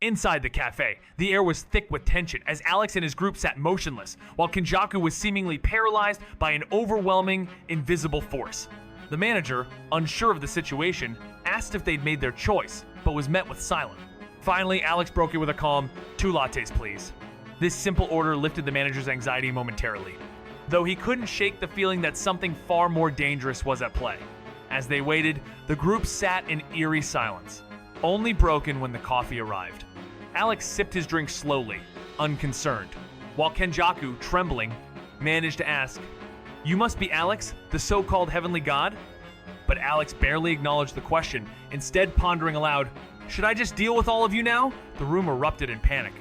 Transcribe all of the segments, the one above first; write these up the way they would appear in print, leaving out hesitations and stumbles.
Inside the cafe, the air was thick with tension as Alex and his group sat motionless, while Kenjaku was seemingly paralyzed by an overwhelming, invisible force. The manager, unsure of the situation, asked if they'd made their choice, but was met with silence. Finally, Alex broke it with a calm, 2 lattes, please. This simple order lifted the manager's anxiety momentarily, though he couldn't shake the feeling that something far more dangerous was at play. As they waited, the group sat in eerie silence, only broken when the coffee arrived. Alex sipped his drink slowly, unconcerned, while Kenjaku, trembling, managed to ask, "You must be Alex, the so-called heavenly god?" But Alex barely acknowledged the question, instead pondering aloud, "Should I just deal with all of you now?" The room erupted in panic.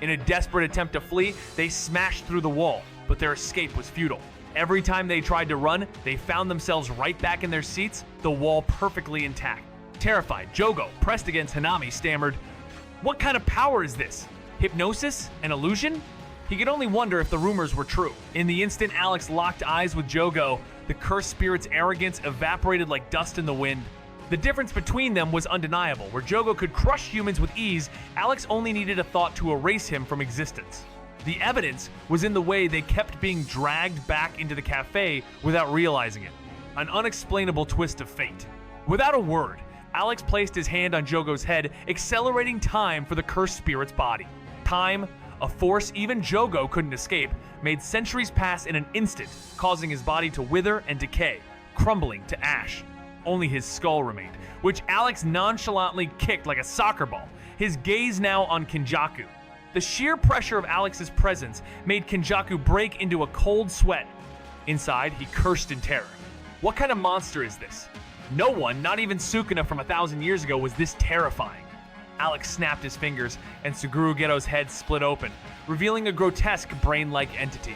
In a desperate attempt to flee, they smashed through the wall, but their escape was futile. Every time they tried to run, they found themselves right back in their seats, the wall perfectly intact. Terrified, Jogo, pressed against Hanami, stammered, "What kind of power is this? Hypnosis? An illusion?" He could only wonder if the rumors were true. In the instant Alex locked eyes with Jogo, the cursed spirit's arrogance evaporated like dust in the wind. The difference between them was undeniable. Where Jogo could crush humans with ease, Alex only needed a thought to erase him from existence. The evidence was in the way they kept being dragged back into the cafe without realizing it. An unexplainable twist of fate. Without a word, Alex placed his hand on Jogo's head, accelerating time for the cursed spirit's body. Time, a force even Jogo couldn't escape, made centuries pass in an instant, causing his body to wither and decay, crumbling to ash. Only his skull remained, which Alex nonchalantly kicked like a soccer ball, his gaze now on Kenjaku. The sheer pressure of Alex's presence made Kenjaku break into a cold sweat. Inside, he cursed in terror. What kind of monster is this? No one, not even Sukuna from 1,000 years ago, was this terrifying. Alex snapped his fingers, and Suguru Geto's head split open, revealing a grotesque brain-like entity.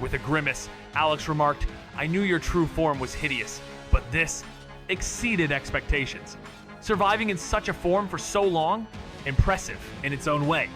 With a grimace, Alex remarked, "I knew your true form was hideous, but this exceeded expectations. Surviving in such a form for so long? Impressive in its own way."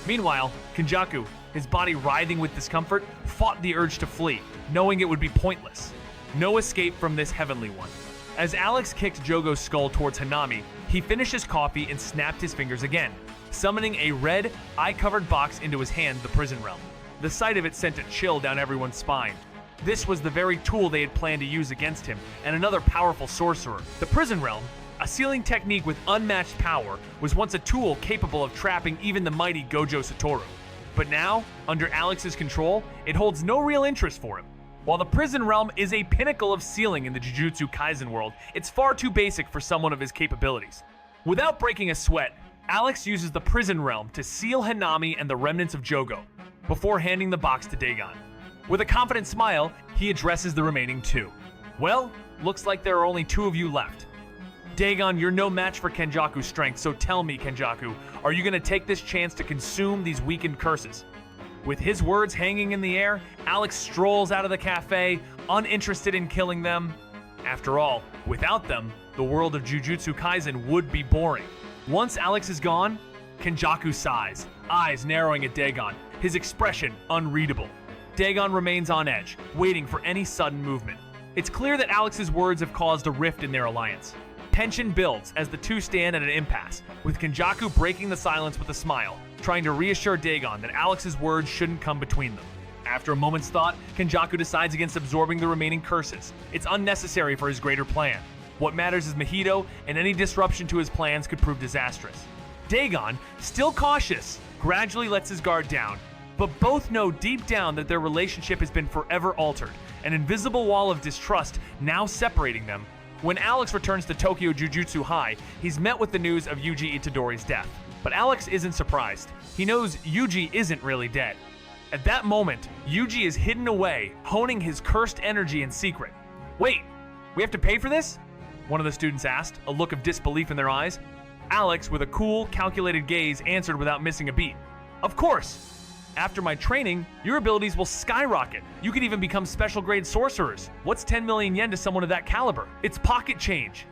Meanwhile, Kenjaku, his body writhing with discomfort, fought the urge to flee, knowing it would be pointless. No escape from this heavenly one. As Alex kicked Jogo's skull towards Hanami, he finished his coffee and snapped his fingers again, summoning a red, eye-covered box into his hand, the prison realm. The sight of it sent a chill down everyone's spine. This was the very tool they had planned to use against him, and another powerful sorcerer. The prison realm, a sealing technique with unmatched power, was once a tool capable of trapping even the mighty Gojo Satoru. But now, under Alex's control, it holds no real interest for him. While the prison realm is a pinnacle of sealing in the Jujutsu Kaisen world, it's far too basic for someone of his capabilities. Without breaking a sweat, Alex uses the prison realm to seal Hanami and the remnants of Jogo, before handing the box to Dagon. With a confident smile, he addresses the remaining 2. "Well, looks like there are only 2 of you left. Dagon, you're no match for Kenjaku's strength, so tell me, Kenjaku, are you gonna take this chance to consume these weakened curses?" With his words hanging in the air, Alex strolls out of the cafe, uninterested in killing them. After all, without them, the world of Jujutsu Kaisen would be boring. Once Alex is gone, Kenjaku sighs, eyes narrowing at Dagon, his expression unreadable. Dagon remains on edge, waiting for any sudden movement. It's clear that Alex's words have caused a rift in their alliance. Tension builds as the 2 stand at an impasse, with Kenjaku breaking the silence with a smile, trying to reassure Dagon that Alex's words shouldn't come between them. After a moment's thought, Kenjaku decides against absorbing the remaining curses. It's unnecessary for his greater plan. What matters is Mahito, and any disruption to his plans could prove disastrous. Dagon, still cautious, gradually lets his guard down, but both know deep down that their relationship has been forever altered, an invisible wall of distrust now separating them. When Alex returns to Tokyo Jujutsu High, he's met with the news of Yuji Itadori's death. But Alex isn't surprised. He knows Yuji isn't really dead. At that moment, Yuji is hidden away, honing his cursed energy in secret. "Wait, we have to pay for this?" one of the students asked, a look of disbelief in their eyes. Alex, with a cool, calculated gaze, answered without missing a beat. "Of course. After my training, your abilities will skyrocket. You could even become special grade sorcerers. What's 10 million yen to someone of that caliber? It's pocket change.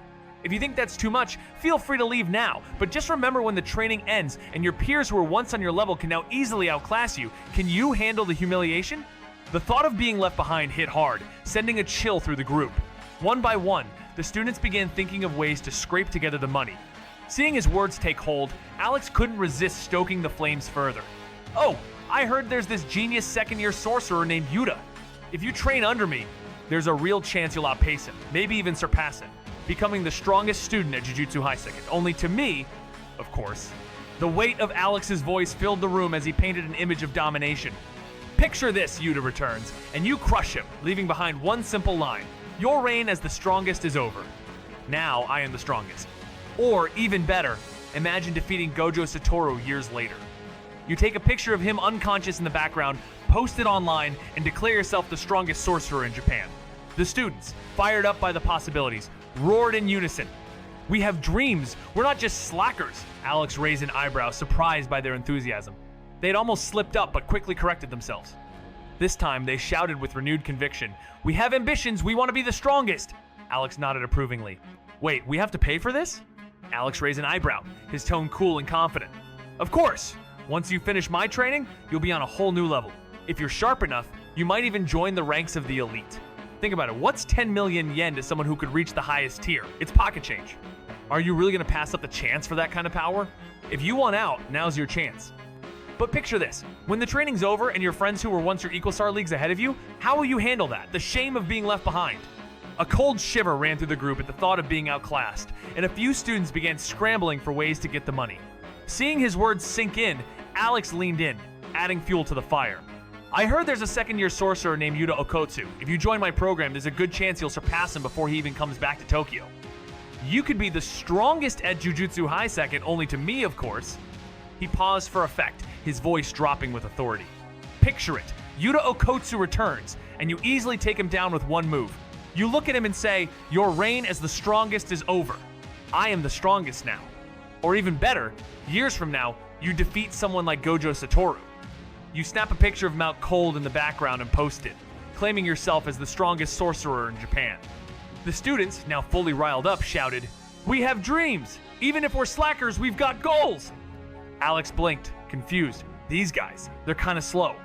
If you think that's too much, feel free to leave now, but just remember when the training ends and your peers who were once on your level can now easily outclass you, can you handle the humiliation?" The thought of being left behind hit hard, sending a chill through the group. One by one, the students began thinking of ways to scrape together the money. Seeing his words take hold, Alex couldn't resist stoking the flames further. "Oh, I heard there's this genius second-year sorcerer named Yuta. If you train under me, there's a real chance you'll outpace him, maybe even surpass him, becoming the strongest student at Jujutsu High Second. Only to me, of course." The weight of Alex's voice filled the room as he painted an image of domination. "Picture this," Yuta returns, "and you crush him, leaving behind one simple line. Your reign as the strongest is over. Now I am the strongest." Or, even better, imagine defeating Gojo Satoru years later. You take a picture of him unconscious in the background, post it online, and declare yourself the strongest sorcerer in Japan. The students, fired up by the possibilities, roared in unison. "We have dreams. We're not just slackers." Alex raised an eyebrow, surprised by their enthusiasm. They had almost slipped up, but quickly corrected themselves. This time, they shouted with renewed conviction, "We have ambitions. We want to be the strongest." Alex nodded approvingly. "Wait, we have to pay for this?" Alex raised an eyebrow, his tone cool and confident. "Of course. Once you finish my training, you'll be on a whole new level. If you're sharp enough, you might even join the ranks of the elite." Think about it. What's 10 million yen to someone who could reach the highest tier? It's pocket change. Are you really going to pass up the chance for that kind of power? If you want out, now's your chance. But picture this. When the training's over and your friends who were once your equal star leagues ahead of you, how will you handle that? The shame of being left behind. A cold shiver ran through the group at the thought of being outclassed, and a few students began scrambling for ways to get the money. Seeing his words sink in, Alex leaned in, adding fuel to the fire. "I heard there's a second-year sorcerer named Yuta Okotsu. If you join my program, there's a good chance you'll surpass him before he even comes back to Tokyo. You could be the strongest at Jujutsu High Second, only to me, of course." He paused for effect, his voice dropping with authority. "Picture it. Yuta Okotsu returns, and you easily take him down with one move. You look at him and say, 'Your reign as the strongest is over. I am the strongest now.' Or even better, years from now, you defeat someone like Gojo Satoru. You snap a picture of Mount Cold in the background and post it, claiming yourself as the strongest sorcerer in Japan." The students, now fully riled up, shouted, "We have dreams! Even if we're slackers, we've got goals!" Alex blinked, confused. These guys, they're kinda slow.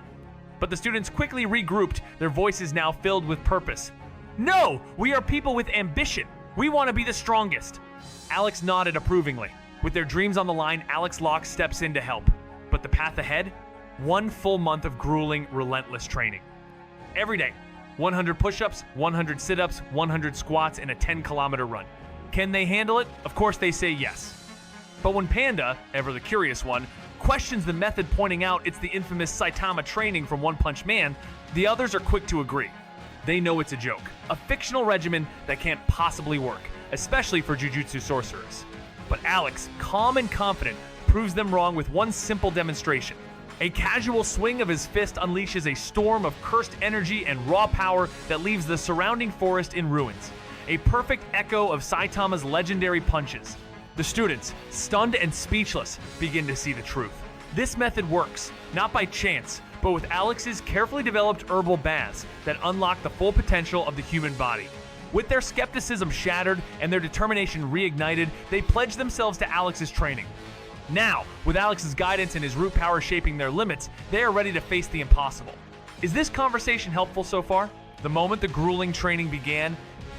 But the students quickly regrouped, their voices now filled with purpose. "No! We are people with ambition! We want to be the strongest!" Alex nodded approvingly. With their dreams on the line, Alex Locke steps in to help. But the path ahead? One full month of grueling, relentless training. Every day, 100 push-ups, 100 sit-ups, 100 squats, and a 10-kilometer run. Can they handle it? Of course they say yes. But when Panda, ever the curious one, questions the method, pointing out it's the infamous Saitama training from One Punch Man, the others are quick to agree. They know it's a joke, a fictional regimen that can't possibly work, especially for Jujutsu sorcerers. But Alex, calm and confident, proves them wrong with one simple demonstration. A casual swing of his fist unleashes a storm of cursed energy and raw power that leaves the surrounding forest in ruins. A perfect echo of Saitama's legendary punches. The students, stunned and speechless, begin to see the truth. This method works, not by chance, but with Alex's carefully developed herbal baths that unlock the full potential of the human body. With their skepticism shattered and their determination reignited, they pledge themselves to Alex's training. Now, with Alex's guidance and his root power shaping their limits, they are ready to face the impossible. Is this conversation helpful so far? The moment the grueling training began,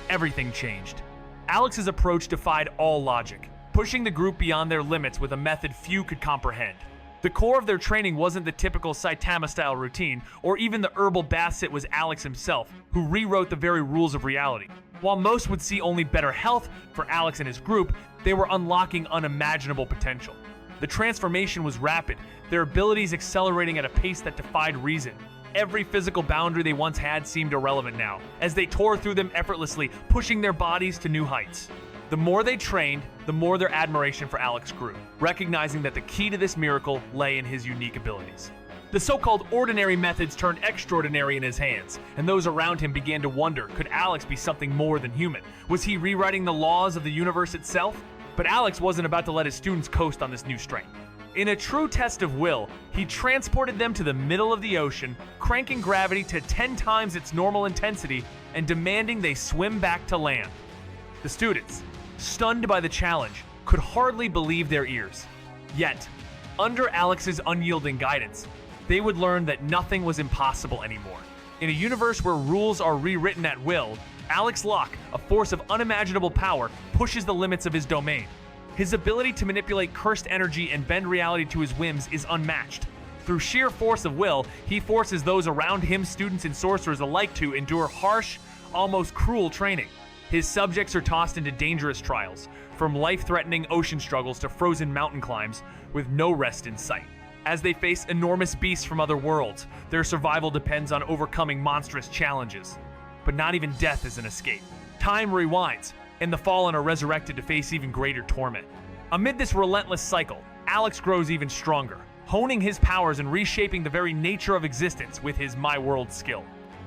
everything changed. Alex's approach defied all logic, pushing the group beyond their limits with a method few could comprehend. The core of their training wasn't the typical Saitama-style routine, or even the herbal bath. It was Alex himself, who rewrote the very rules of reality. While most would see only better health, for Alex and his group, they were unlocking unimaginable potential. The transformation was rapid, their abilities accelerating at a pace that defied reason. Every physical boundary they once had seemed irrelevant now, as they tore through them effortlessly, pushing their bodies to new heights. The more they trained, the more their admiration for Alex grew, recognizing that the key to this miracle lay in his unique abilities. The so-called ordinary methods turned extraordinary in his hands, and those around him began to wonder, could Alex be something more than human? Was he rewriting the laws of the universe itself? But Alex wasn't about to let his students coast on this new strength. In a true test of will, he transported them to the middle of the ocean, cranking gravity to 10 times its normal intensity and demanding they swim back to land. The students, stunned by the challenge, could hardly believe their ears. Yet, under Alex's unyielding guidance, they would learn that nothing was impossible anymore. In a universe where rules are rewritten at will, Alex Locke, a force of unimaginable power, pushes the limits of his domain. His ability to manipulate cursed energy and bend reality to his whims is unmatched. Through sheer force of will, he forces those around him, students and sorcerers alike, to endure harsh, almost cruel training. His subjects are tossed into dangerous trials, from life-threatening ocean struggles to frozen mountain climbs, with no rest in sight. As they face enormous beasts from other worlds, their survival depends on overcoming monstrous challenges. But not even death is an escape. Time rewinds, and the fallen are resurrected to face even greater torment. Amid this relentless cycle, Alex grows even stronger, honing his powers and reshaping the very nature of existence with his My World skill.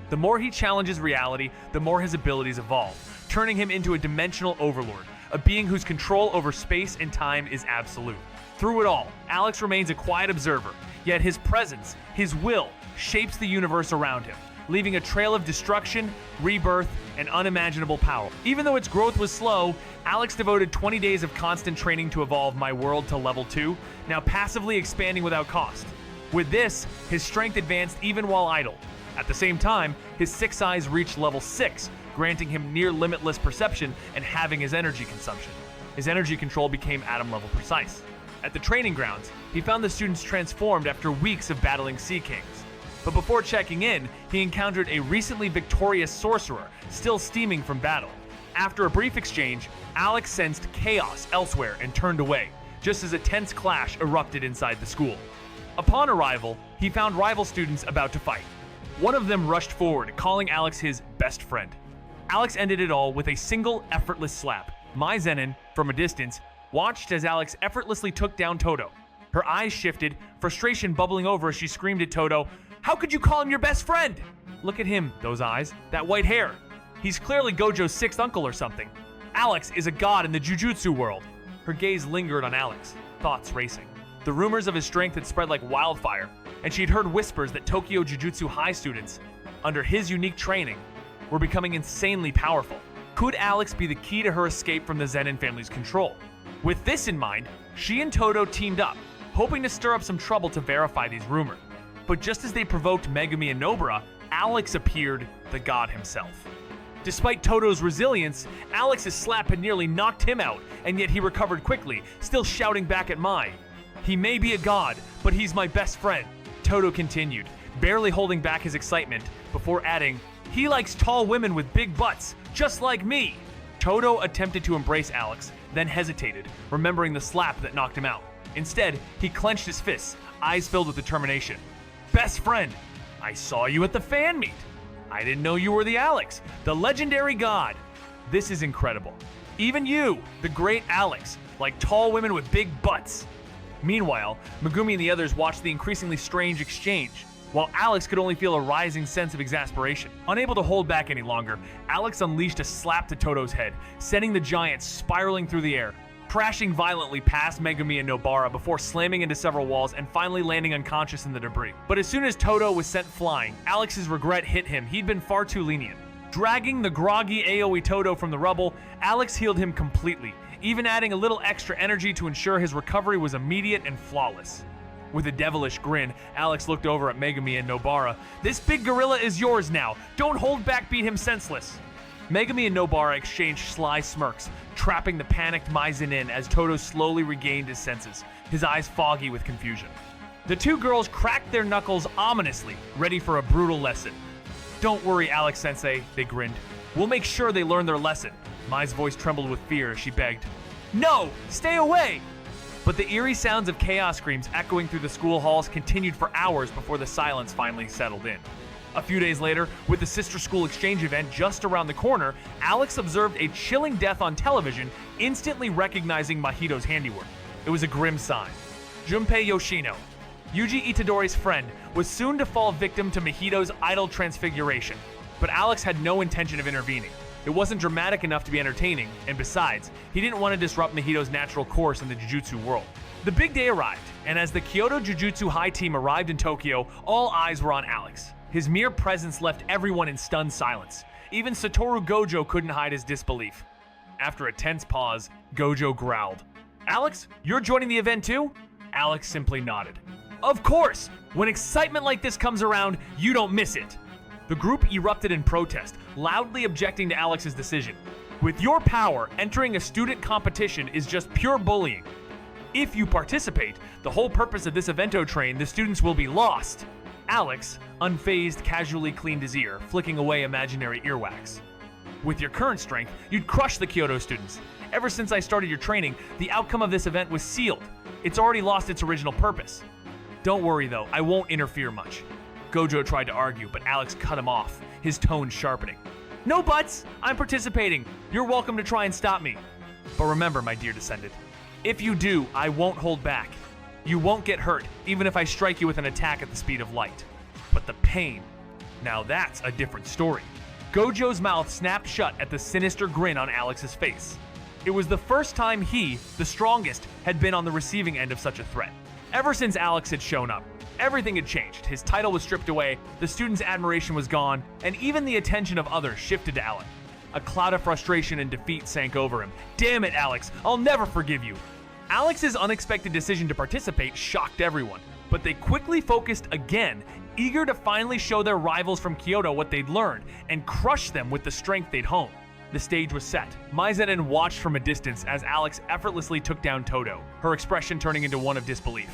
The more he challenges reality, the more his abilities evolve, turning him into a dimensional overlord, a being whose control over space and time is absolute. Through it all, Alex remains a quiet observer, yet his presence, his will, shapes the universe around him, leaving a trail of destruction, rebirth, and unimaginable power. Even though its growth was slow, Alex devoted 20 days of constant training to evolve My World to level 2, now passively expanding without cost. With this, his strength advanced even while idle. At the same time, his 6 eyes reached level 6, granting him near limitless perception and halving his energy consumption. His energy control became atom level precise. At the training grounds, he found the students transformed after weeks of battling Sea Kings. But before checking in, he encountered a recently victorious sorcerer, still steaming from battle. After a brief exchange, Alex sensed chaos elsewhere and turned away, just as a tense clash erupted inside the school. Upon arrival, he found rival students about to fight. One of them rushed forward, calling Alex his best friend. Alex ended it all with a single effortless slap. Mai Zenin, from a distance, watched as Alex effortlessly took down Toto. Her eyes shifted, frustration bubbling over as she screamed at Toto, "How could you call him your best friend?" Look at him, those eyes, that white hair. He's clearly Gojo's 6th uncle or something. Alex is a god in the jujutsu world. Her gaze lingered on Alex, thoughts racing. The rumors of his strength had spread like wildfire, and she'd heard whispers that Tokyo Jujutsu High students, under his unique training, were becoming insanely powerful. Could Alex be the key to her escape from the Zenin family's control? With this in mind, she and Toto teamed up, hoping to stir up some trouble to verify these rumors. But just as they provoked Megumi and Nobara, Alex appeared, the god himself. Despite Toto's resilience, Alex's slap had nearly knocked him out, and yet he recovered quickly, still shouting back at Mai. "He may be a god, but he's my best friend," Toto continued, barely holding back his excitement, before adding, "He likes tall women with big butts, just like me." Toto attempted to embrace Alex, then hesitated, remembering the slap that knocked him out. Instead, he clenched his fists, eyes filled with determination. "Best friend, I saw you at the fan meet. I didn't know you were the Alex, the legendary god. This is incredible. Even you, the great Alex, like tall women with big butts." Meanwhile, Megumi and the others watched the increasingly strange exchange, while Alex could only feel a rising sense of exasperation. Unable to hold back any longer, Alex unleashed a slap to Toto's head, sending the giant spiraling through the air, crashing violently past Megumi and Nobara before slamming into several walls and finally landing unconscious in the debris. But as soon as Toto was sent flying, Alex's regret hit him. He'd been far too lenient. Dragging the groggy AoE Toto from the rubble, Alex healed him completely, even adding a little extra energy to ensure his recovery was immediate and flawless. With a devilish grin, Alex looked over at Megumi and Nobara. "This big gorilla is yours now. Don't hold back, beat him senseless." Megumi and Nobara exchanged sly smirks, trapping the panicked Mai Zenin as Toto slowly regained his senses, his eyes foggy with confusion. The two girls cracked their knuckles ominously, ready for a brutal lesson. "Don't worry, Alex-sensei," they grinned. "We'll make sure they learn their lesson." Mai's voice trembled with fear as she begged, "No! Stay away!" But the eerie sounds of chaos screams echoing through the school halls continued for hours before the silence finally settled in. A few days later, with the sister school exchange event just around the corner, Alex observed a chilling death on television, instantly recognizing Mahito's handiwork. It was a grim sign. Junpei Yoshino, Yuji Itadori's friend, was soon to fall victim to Mahito's idol transfiguration, but Alex had no intention of intervening. It wasn't dramatic enough to be entertaining, and besides, he didn't want to disrupt Mahito's natural course in the Jujutsu world. The big day arrived, and as the Kyoto Jujutsu High team arrived in Tokyo, all eyes were on Alex. His mere presence left everyone in stunned silence. Even Satoru Gojo couldn't hide his disbelief. After a tense pause, Gojo growled, "Alex, you're joining the event too?" Alex simply nodded. "Of course! When excitement like this comes around, you don't miss it!" The group erupted in protest, loudly objecting to Alex's decision. With your power, entering a student competition is just pure bullying. If you participate, the whole purpose of this evento train, the students will be lost. Alex, unfazed, casually cleaned his ear, flicking away imaginary earwax. With your current strength, you'd crush the Kyoto students. Ever since I started your training, the outcome of this event was sealed. It's already lost its original purpose. Don't worry though, I won't interfere much. Gojo tried to argue, but Alex cut him off, his tone sharpening. No buts! I'm participating. You're welcome to try and stop me. But remember, my dear descendant, if you do, I won't hold back. You won't get hurt, even if I strike you with an attack at the speed of light. But the pain, now that's a different story. Gojo's mouth snapped shut at the sinister grin on Alex's face. It was the first time he, the strongest, had been on the receiving end of such a threat. Ever since Alex had shown up, everything had changed. His title was stripped away, the students' admiration was gone, and even the attention of others shifted to Alex. A cloud of frustration and defeat sank over him. Damn it, Alex, I'll never forgive you. Alex's unexpected decision to participate shocked everyone, but they quickly focused again, eager to finally show their rivals from Kyoto what they'd learned and crush them with the strength they'd honed. The stage was set. Maizen watched from a distance as Alex effortlessly took down Todo, her expression turning into one of disbelief.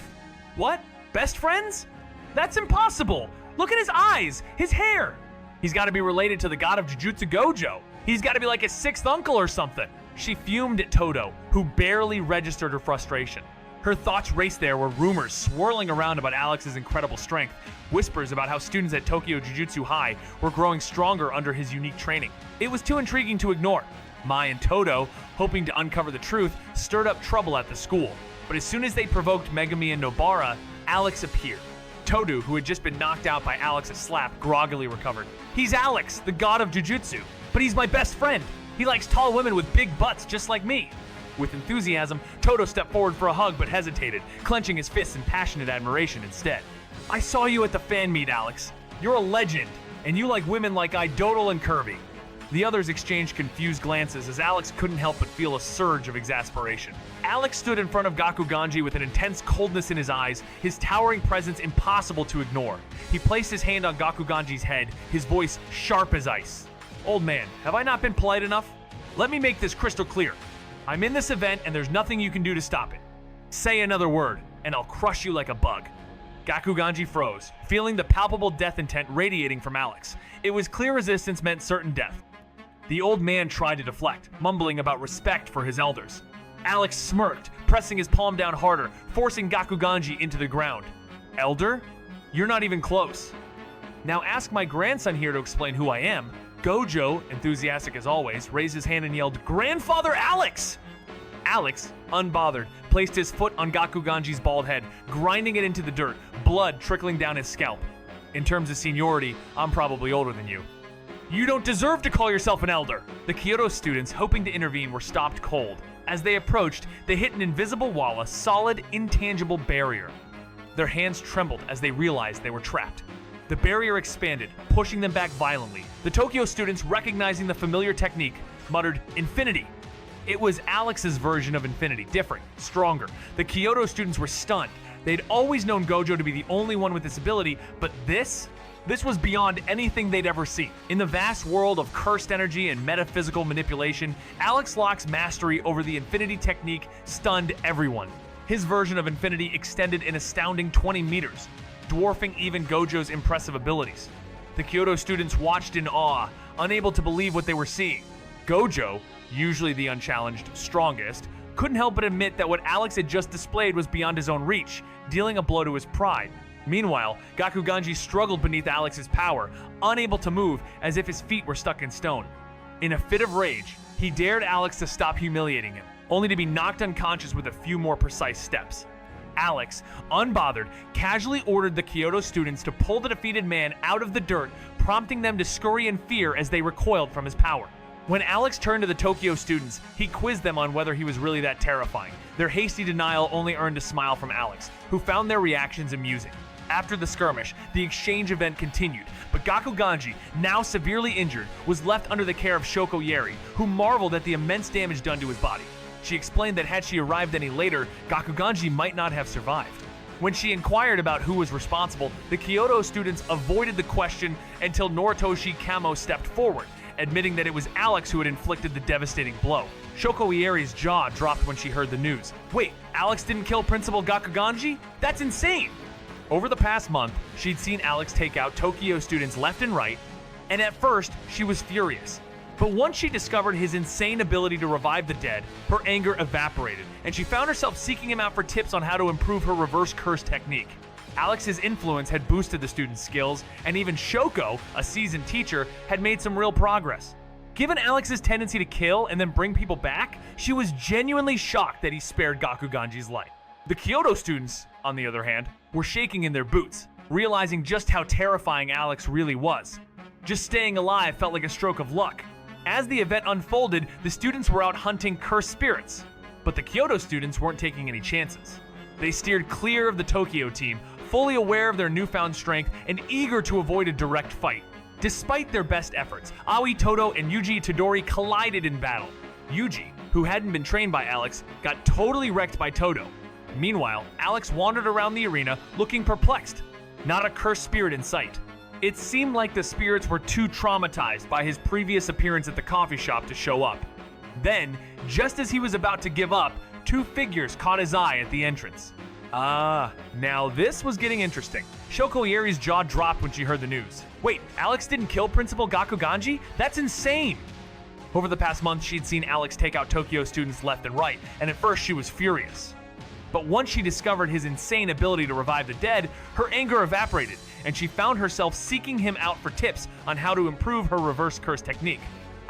What? Best friends? That's impossible! Look at his eyes! His hair! He's gotta be related to the god of Jujutsu Gojo. He's gotta be like his sixth uncle or something. She fumed at Todo, who barely registered her frustration. Her thoughts raced there were rumors swirling around about Alex's incredible strength, whispers about how students at Tokyo Jujutsu High were growing stronger under his unique training. It was too intriguing to ignore. Mai and Todo, hoping to uncover the truth, stirred up trouble at the school. But as soon as they provoked Megumi and Nobara, Alex appeared. Todo, who had just been knocked out by Alex's slap, groggily recovered. He's Alex, the god of Jujutsu, but he's my best friend. He likes tall women with big butts just like me. With enthusiasm, Todo stepped forward for a hug but hesitated, clenching his fists in passionate admiration instead. I saw you at the fan meet, Alex. You're a legend, and you like women like I, Dodal and Kirby. The others exchanged confused glances as Alex couldn't help but feel a surge of exasperation. Alex stood in front of Gakuganji with an intense coldness in his eyes, his towering presence impossible to ignore. He placed his hand on Gakuganji's head, his voice sharp as ice. Old man, have I not been polite enough? Let me make this crystal clear. I'm in this event and there's nothing you can do to stop it. Say another word, and I'll crush you like a bug. Gakuganji froze, feeling the palpable death intent radiating from Alex. It was clear resistance meant certain death. The old man tried to deflect, mumbling about respect for his elders. Alex smirked, pressing his palm down harder, forcing Gakuganji into the ground. Elder? You're not even close. Now ask my grandson here to explain who I am. Gojo, enthusiastic as always, raised his hand and yelled, Grandfather Alex! Alex, unbothered, placed his foot on Gakuganji's bald head, grinding it into the dirt, blood trickling down his scalp. In terms of seniority, I'm probably older than you. You don't deserve to call yourself an elder! The Kyoto students, hoping to intervene, were stopped cold. As they approached, they hit an invisible wall, a solid, intangible barrier. Their hands trembled as they realized they were trapped. The barrier expanded, pushing them back violently. The Tokyo students, recognizing the familiar technique, muttered, Infinity! It was Alex's version of Infinity, different, stronger. The Kyoto students were stunned. They'd always known Gojo to be the only one with this ability, but this was beyond anything they'd ever seen. In the vast world of cursed energy and metaphysical manipulation, Alex Locke's mastery over the Infinity technique stunned everyone. His version of Infinity extended an astounding 20 meters, dwarfing even Gojo's impressive abilities. The Kyoto students watched in awe, unable to believe what they were seeing. Gojo, usually the unchallenged strongest, couldn't help but admit that what Alex had just displayed was beyond his own reach, dealing a blow to his pride. Meanwhile, Gakuganji struggled beneath Alex's power, unable to move, as if his feet were stuck in stone. In a fit of rage, he dared Alex to stop humiliating him, only to be knocked unconscious with a few more precise steps. Alex, unbothered, casually ordered the Kyoto students to pull the defeated man out of the dirt, prompting them to scurry in fear as they recoiled from his power. When Alex turned to the Tokyo students, he quizzed them on whether he was really that terrifying. Their hasty denial only earned a smile from Alex, who found their reactions amusing. After the skirmish, the exchange event continued, but Gakuganji, now severely injured, was left under the care of Shoko Yeri, who marveled at the immense damage done to his body. She explained that had she arrived any later, Gakuganji might not have survived. When she inquired about who was responsible, the Kyoto students avoided the question until Noritoshi Kamo stepped forward, admitting that it was Alex who had inflicted the devastating blow. Shoko Ieri's jaw dropped when she heard the news. Wait, Alex didn't kill Principal Gakuganji? That's insane! Over the past month, she'd seen Alex take out Tokyo students left and right, and at first, she was furious. But once she discovered his insane ability to revive the dead, her anger evaporated, and she found herself seeking him out for tips on how to improve her reverse curse technique. Alex's influence had boosted the students' skills, and even Shoko, a seasoned teacher, had made some real progress. Given Alex's tendency to kill and then bring people back, she was genuinely shocked that he spared Gakuganji's life. The Kyoto students, on the other hand, were shaking in their boots, realizing just how terrifying Alex really was. Just staying alive felt like a stroke of luck. As the event unfolded, the students were out hunting cursed spirits, but the Kyoto students weren't taking any chances. They steered clear of the Tokyo team, fully aware of their newfound strength and eager to avoid a direct fight. Despite their best efforts, Aoi Todo and Yuji Itadori collided in battle. Yuji, who hadn't been trained by Alex, got totally wrecked by Todo. Meanwhile, Alex wandered around the arena looking perplexed. Not a cursed spirit in sight. It seemed like the spirits were too traumatized by his previous appearance at the coffee shop to show up. Then, just as he was about to give up, two figures caught his eye at the entrance. Now this was getting interesting. Shoko Ieri's jaw dropped when she heard the news. Wait, Alex didn't kill Principal Gakuganji? That's insane! Over the past month, she'd seen Alex take out Tokyo students left and right, and at first she was furious. But once she discovered his insane ability to revive the dead, her anger evaporated, and she found herself seeking him out for tips on how to improve her reverse curse technique.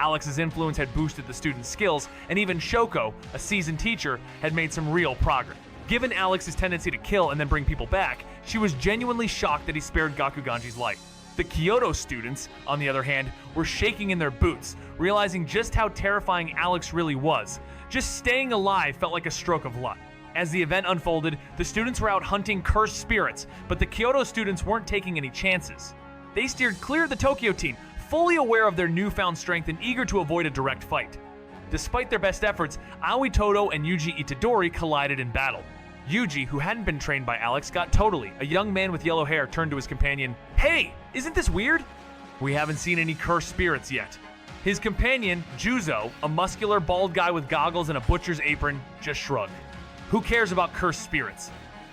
Alex's influence had boosted the students' skills, and even Shoko, a seasoned teacher, had made some real progress. Given Alex's tendency to kill and then bring people back, she was genuinely shocked that he spared Gakuganji's life. The Kyoto students, on the other hand, were shaking in their boots, realizing just how terrifying Alex really was. Just staying alive felt like a stroke of luck. As the event unfolded, the students were out hunting cursed spirits, but the Kyoto students weren't taking any chances. They steered clear of the Tokyo team, fully aware of their newfound strength and eager to avoid a direct fight. Despite their best efforts, Aoi Todo and Yuji Itadori collided in battle. Yuji, who hadn't been trained by Alex, got totally. A young man with yellow hair turned to his companion. Hey, isn't this weird? We haven't seen any cursed spirits yet. His companion, Juzo, a muscular bald guy with goggles and a butcher's apron, just shrugged. Who cares about cursed spirits?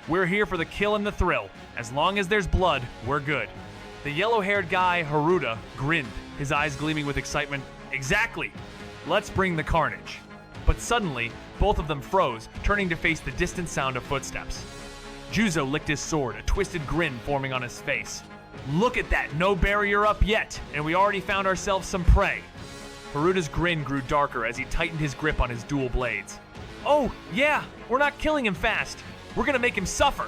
We're here for the kill and the thrill. As long as there's blood, we're good. The yellow-haired guy, Haruta, grinned, his eyes gleaming with excitement. Exactly. Let's bring the carnage. But suddenly, both of them froze, turning to face the distant sound of footsteps. Juzo licked his sword, a twisted grin forming on his face. Look at that, no barrier up yet, and we already found ourselves some prey. Haruta's grin grew darker as he tightened his grip on his dual blades. Oh, yeah, we're not killing him fast. We're gonna make him suffer.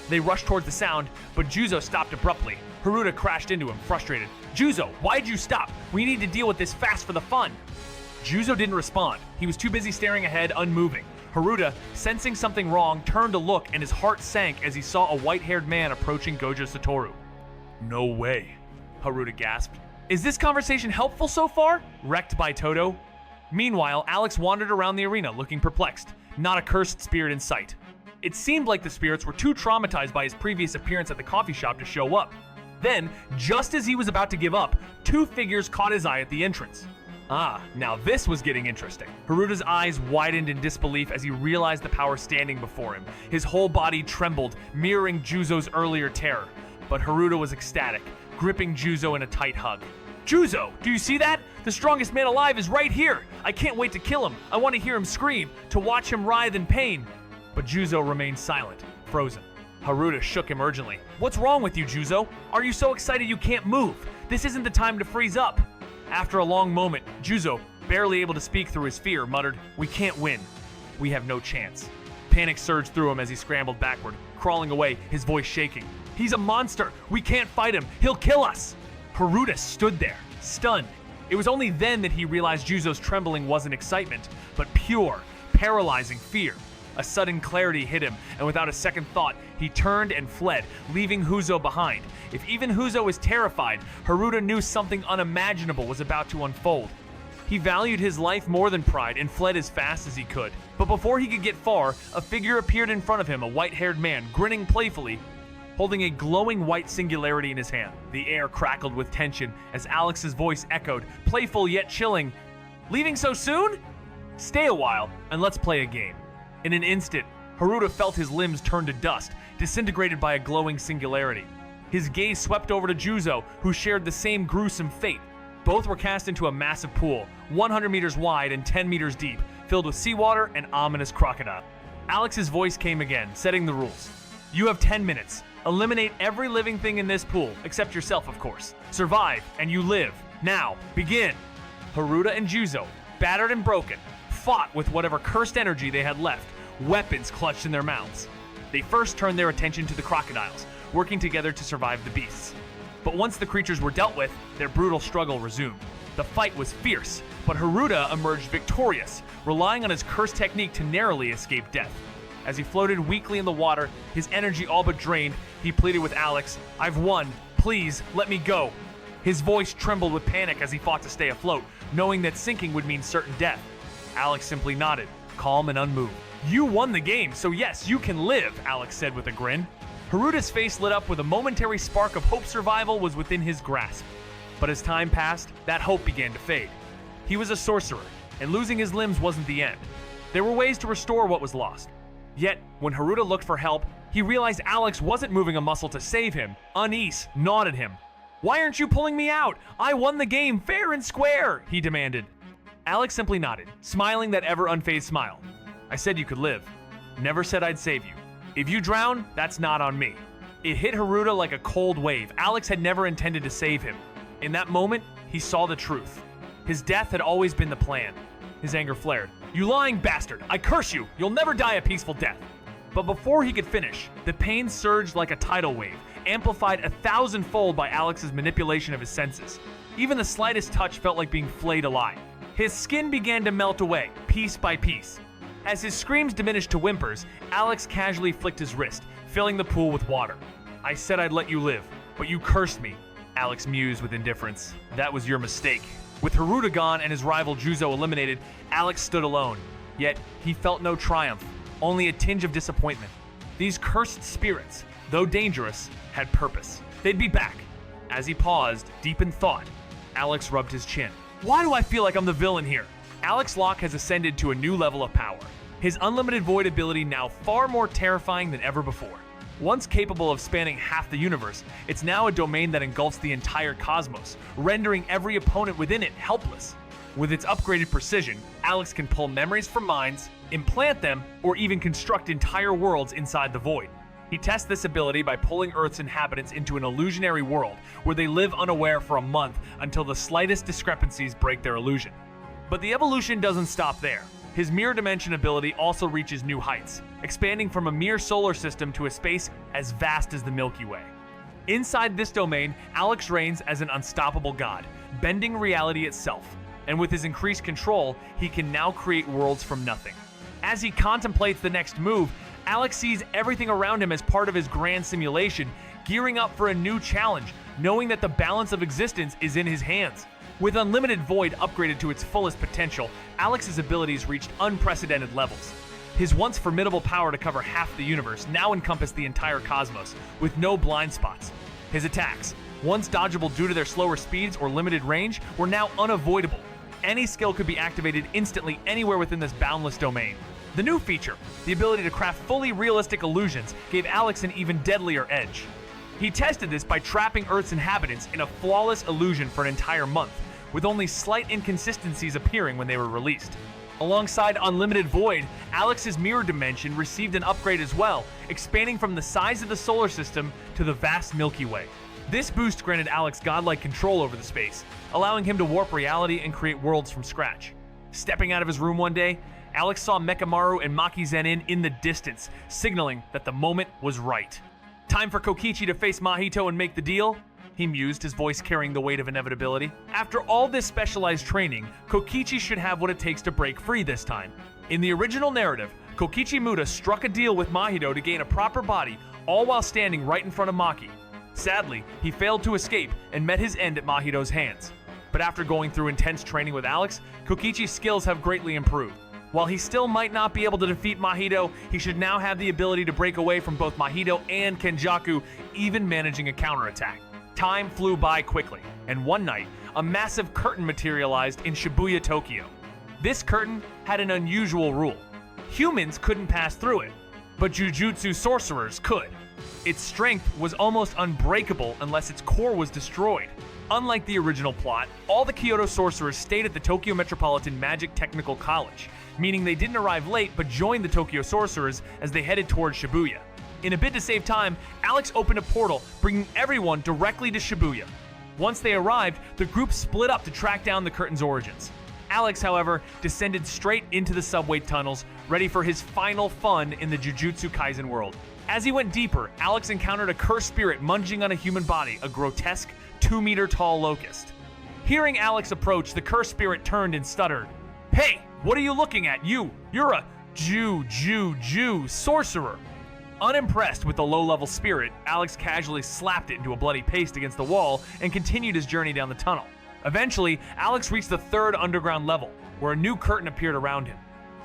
They rushed towards the sound, but Juzo stopped abruptly. Haruta crashed into him, frustrated. Juzo, why'd you stop? We need to deal with this fast for the fun. Juzo didn't respond. He was too busy staring ahead, unmoving. Haruta, sensing something wrong, turned to look, and his heart sank as he saw a white-haired man approaching Gojo Satoru. No way, Haruta gasped. Is this conversation helpful so far? Wrecked by Todo. Meanwhile, Alex wandered around the arena looking perplexed. Not a cursed spirit in sight. It seemed like the spirits were too traumatized by his previous appearance at the coffee shop to show up. Then, just as he was about to give up, two figures caught his eye at the entrance. Now this was getting interesting. Haruta's eyes widened in disbelief as he realized the power standing before him. His whole body trembled, mirroring Juzo's earlier terror. But Haruta was ecstatic, gripping Juzo in a tight hug. Juzo, do you see that? The strongest man alive is right here. I can't wait to kill him. I want to hear him scream, to watch him writhe in pain. But Juzo remained silent, frozen. Haruta shook him urgently. What's wrong with you, Juzo? Are you so excited you can't move? This isn't the time to freeze up. After a long moment, Juzo, barely able to speak through his fear, muttered, We can't win. We have no chance. Panic surged through him as he scrambled backward, crawling away, his voice shaking. He's a monster. We can't fight him. He'll kill us. Haruta stood there, stunned. It was only then that he realized Juzo's trembling wasn't excitement, but pure, paralyzing fear. A sudden clarity hit him, and without a second thought, he turned and fled, leaving Huzo behind. If even Huzo was terrified, Haruta knew something unimaginable was about to unfold. He valued his life more than pride and fled as fast as he could. But before he could get far, a figure appeared in front of him, a white-haired man, grinning playfully. holding a glowing white singularity in his hand. The air crackled with tension as Alex's voice echoed, playful yet chilling. "Leaving so soon? Stay a while, and let's play a game." In an instant, Haruta felt his limbs turn to dust, disintegrated by a glowing singularity. His gaze swept over to Juzo, who shared the same gruesome fate. Both were cast into a massive pool, 100 meters wide and 10 meters deep, filled with seawater and ominous crocodile. Alex's voice came again, setting the rules. "You have 10 minutes. Eliminate every living thing in this pool, except yourself, of course. Survive, and you live. Now, begin." Haruta and Juzo, battered and broken, fought with whatever cursed energy they had left, weapons clutched in their mouths. They first turned their attention to the crocodiles, working together to survive the beasts. But once the creatures were dealt with, their brutal struggle resumed. The fight was fierce, but Haruta emerged victorious, relying on his cursed technique to narrowly escape death. As he floated weakly in the water, his energy all but drained, he pleaded with Alex, "I've won. Please, let me go." His voice trembled with panic as he fought to stay afloat, knowing that sinking would mean certain death. Alex simply nodded, calm and unmoved. "You won the game, so yes, you can live," Alex said with a grin. Haruta's face lit up with a momentary spark of hope survival was within his grasp. But as time passed, that hope began to fade. He was a sorcerer, and losing his limbs wasn't the end. There were ways to restore what was lost. Yet, when Haruta looked for help, he realized Alex wasn't moving a muscle to save him. Unease gnawed at him. "Why aren't you pulling me out? I won the game fair and square," he demanded. Alex simply nodded, smiling that ever unfazed smile. "I said you could live. Never said I'd save you. If you drown, that's not on me." It hit Haruta like a cold wave. Alex had never intended to save him. In that moment, he saw the truth. His death had always been the plan. His anger flared. "You lying bastard! I curse you! You'll never die a peaceful death!" But before he could finish, the pain surged like a tidal wave, amplified 1,000-fold by Alex's manipulation of his senses. Even the slightest touch felt like being flayed alive. His skin began to melt away, piece by piece. As his screams diminished to whimpers, Alex casually flicked his wrist, filling the pool with water. "I said I'd let you live, but you cursed me," Alex mused with indifference. "That was your mistake." With Haruta gone and his rival Juzo eliminated, Alex stood alone. Yet, he felt no triumph, only a tinge of disappointment. These cursed spirits, though dangerous, had purpose. They'd be back. As he paused, deep in thought, Alex rubbed his chin. "Why do I feel like I'm the villain here?" Alex Locke has ascended to a new level of power. His unlimited void ability now far more terrifying than ever before. Once capable of spanning half the universe, it's now a domain that engulfs the entire cosmos, rendering every opponent within it helpless. With its upgraded precision, Alex can pull memories from minds, implant them, or even construct entire worlds inside the void. He tests this ability by pulling Earth's inhabitants into an illusionary world where they live unaware for a month until the slightest discrepancies break their illusion. But the evolution doesn't stop there. His mirror dimension ability also reaches new heights, expanding from a mere solar system to a space as vast as the Milky Way. Inside this domain, Alex reigns as an unstoppable god, bending reality itself. And with his increased control, he can now create worlds from nothing. As he contemplates the next move, Alex sees everything around him as part of his grand simulation, gearing up for a new challenge, knowing that the balance of existence is in his hands. With Unlimited Void upgraded to its fullest potential, Alex's abilities reached unprecedented levels. His once formidable power to cover half the universe now encompassed the entire cosmos, with no blind spots. His attacks, once dodgeable due to their slower speeds or limited range, were now unavoidable. Any skill could be activated instantly anywhere within this boundless domain. The new feature, the ability to craft fully realistic illusions, gave Alex an even deadlier edge. He tested this by trapping Earth's inhabitants in a flawless illusion for an entire month, with only slight inconsistencies appearing when they were released. Alongside Unlimited Void, Alex's mirror dimension received an upgrade as well, expanding from the size of the solar system to the vast Milky Way. This boost granted Alex godlike control over the space, allowing him to warp reality and create worlds from scratch. Stepping out of his room one day, Alex saw Mekamaru and Maki Zenin in the distance, signaling that the moment was right. "Time for Kokichi to face Mahito and make the deal?" he mused, his voice carrying the weight of inevitability. After all this specialized training, Kokichi should have what it takes to break free this time. In the original narrative, Kokichi Muda struck a deal with Mahito to gain a proper body, all while standing right in front of Maki. Sadly, he failed to escape and met his end at Mahito's hands. But after going through intense training with Alex, Kokichi's skills have greatly improved. While he still might not be able to defeat Mahito, he should now have the ability to break away from both Mahito and Kenjaku, even managing a counterattack. Time flew by quickly, and one night, a massive curtain materialized in Shibuya, Tokyo. This curtain had an unusual rule. Humans couldn't pass through it, but Jujutsu sorcerers could. Its strength was almost unbreakable unless its core was destroyed. Unlike the original plot, all the Kyoto sorcerers stayed at the Tokyo Metropolitan Magic Technical College, meaning they didn't arrive late but joined the Tokyo sorcerers as they headed towards Shibuya. In a bid to save time, Alex opened a portal, bringing everyone directly to Shibuya. Once they arrived, the group split up to track down the curtain's origins. Alex, however, descended straight into the subway tunnels, ready for his final fun in the Jujutsu Kaisen world. As he went deeper, Alex encountered a cursed spirit munching on a human body, a grotesque, 2-meter-tall locust. Hearing Alex approach, the cursed spirit turned and stuttered. "Hey, what are you looking at? You're a Jew sorcerer." Unimpressed with the low-level spirit, Alex casually slapped it into a bloody paste against the wall and continued his journey down the tunnel. Eventually, Alex reached the 3rd underground level, where a new curtain appeared around him.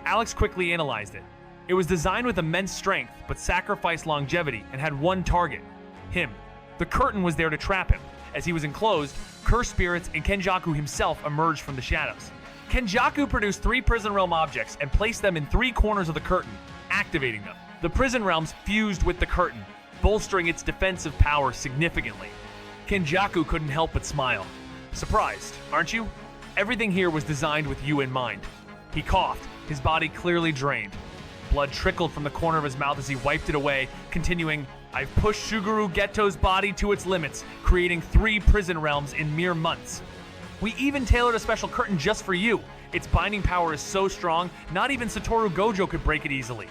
Alex quickly analyzed it. It was designed with immense strength, but sacrificed longevity and had one target: him. The curtain was there to trap him. As he was enclosed, cursed spirits and Kenjaku himself emerged from the shadows. Kenjaku produced 3 prison realm objects and placed them in 3 corners of the curtain, activating them. The prison realms fused with the curtain, bolstering its defensive power significantly. Kenjaku couldn't help but smile. "Surprised, aren't you? Everything here was designed with you in mind." He coughed, his body clearly drained. Blood trickled from the corner of his mouth as he wiped it away, continuing, "I've pushed Shuguru Geto's body to its limits, creating 3 prison realms in mere months. We even tailored a special curtain just for you. Its binding power is so strong, not even Satoru Gojo could break it easily.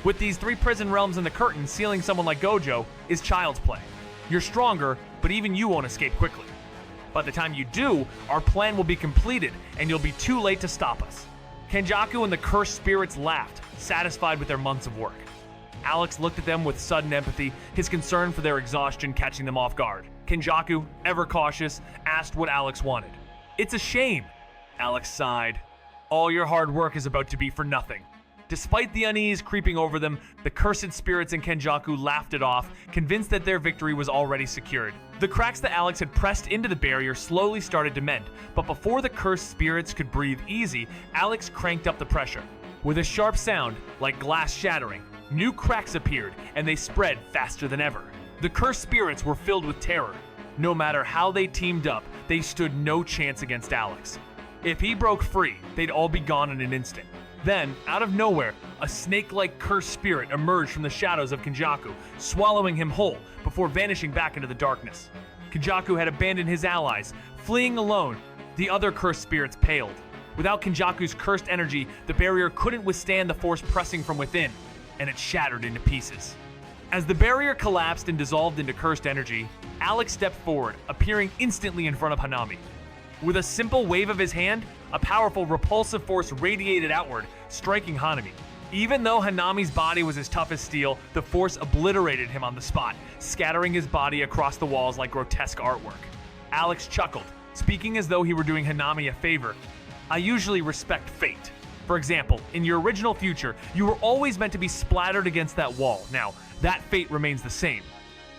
With these 3 prison realms in the curtain, sealing someone like Gojo is child's play. You're stronger, but even you won't escape quickly. By the time you do, our plan will be completed, and you'll be too late to stop us." Kenjaku and the cursed spirits laughed, satisfied with their months of work. Alex looked at them with sudden empathy, his concern for their exhaustion catching them off guard. Kenjaku, ever cautious, asked what Alex wanted. "It's a shame," Alex sighed. "All your hard work is about to be for nothing." Despite the unease creeping over them, the cursed spirits and Kenjaku laughed it off, convinced that their victory was already secured. The cracks that Alex had pressed into the barrier slowly started to mend, but before the cursed spirits could breathe easy, Alex cranked up the pressure. With a sharp sound, like glass shattering, new cracks appeared, and they spread faster than ever. The cursed spirits were filled with terror. No matter how they teamed up, they stood no chance against Alex. If he broke free, they'd all be gone in an instant. Then, out of nowhere, a snake-like cursed spirit emerged from the shadows of Kenjaku, swallowing him whole before vanishing back into the darkness. Kenjaku had abandoned his allies, fleeing alone. The other cursed spirits paled. Without Kenjaku's cursed energy, the barrier couldn't withstand the force pressing from within, and it shattered into pieces. As the barrier collapsed and dissolved into cursed energy, Alex stepped forward, appearing instantly in front of Hanami. With a simple wave of his hand, a powerful repulsive force radiated outward, striking Hanami. Even though Hanami's body was as tough as steel, the force obliterated him on the spot, scattering his body across the walls like grotesque artwork. Alex chuckled, speaking as though he were doing Hanami a favor. "I usually respect fate. For example, in your original future, you were always meant to be splattered against that wall. Now, that fate remains the same.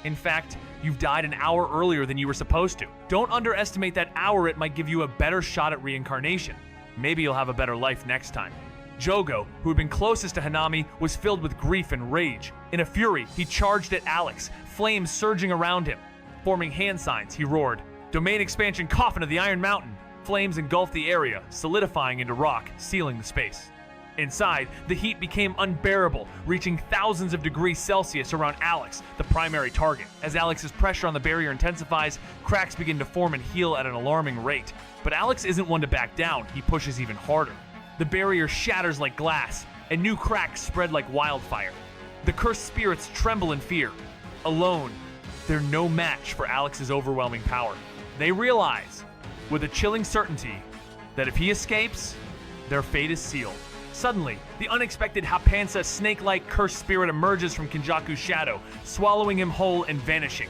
In fact, you've died an hour earlier than you were supposed to. Don't underestimate that hour, it might give you a better shot at reincarnation. Maybe you'll have a better life next time." Jogo, who had been closest to Hanami, was filled with grief and rage. In a fury, he charged at Alex, flames surging around him. Forming hand signs, he roared, "Domain expansion coffin of the Iron Mountain!" Flames engulfed the area, solidifying into rock, sealing the space. Inside, the heat became unbearable, reaching thousands of degrees Celsius around Alex, the primary target. As Alex's pressure on the barrier intensifies, cracks begin to form and heal at an alarming rate. But Alex isn't one to back down, he pushes even harder. The barrier shatters like glass, and new cracks spread like wildfire. The cursed spirits tremble in fear. Alone, they're no match for Alex's overwhelming power. They realize, with a chilling certainty, that if he escapes, their fate is sealed. Suddenly, the unexpected Hapansa snake-like cursed spirit emerges from Kenjaku's shadow, swallowing him whole and vanishing.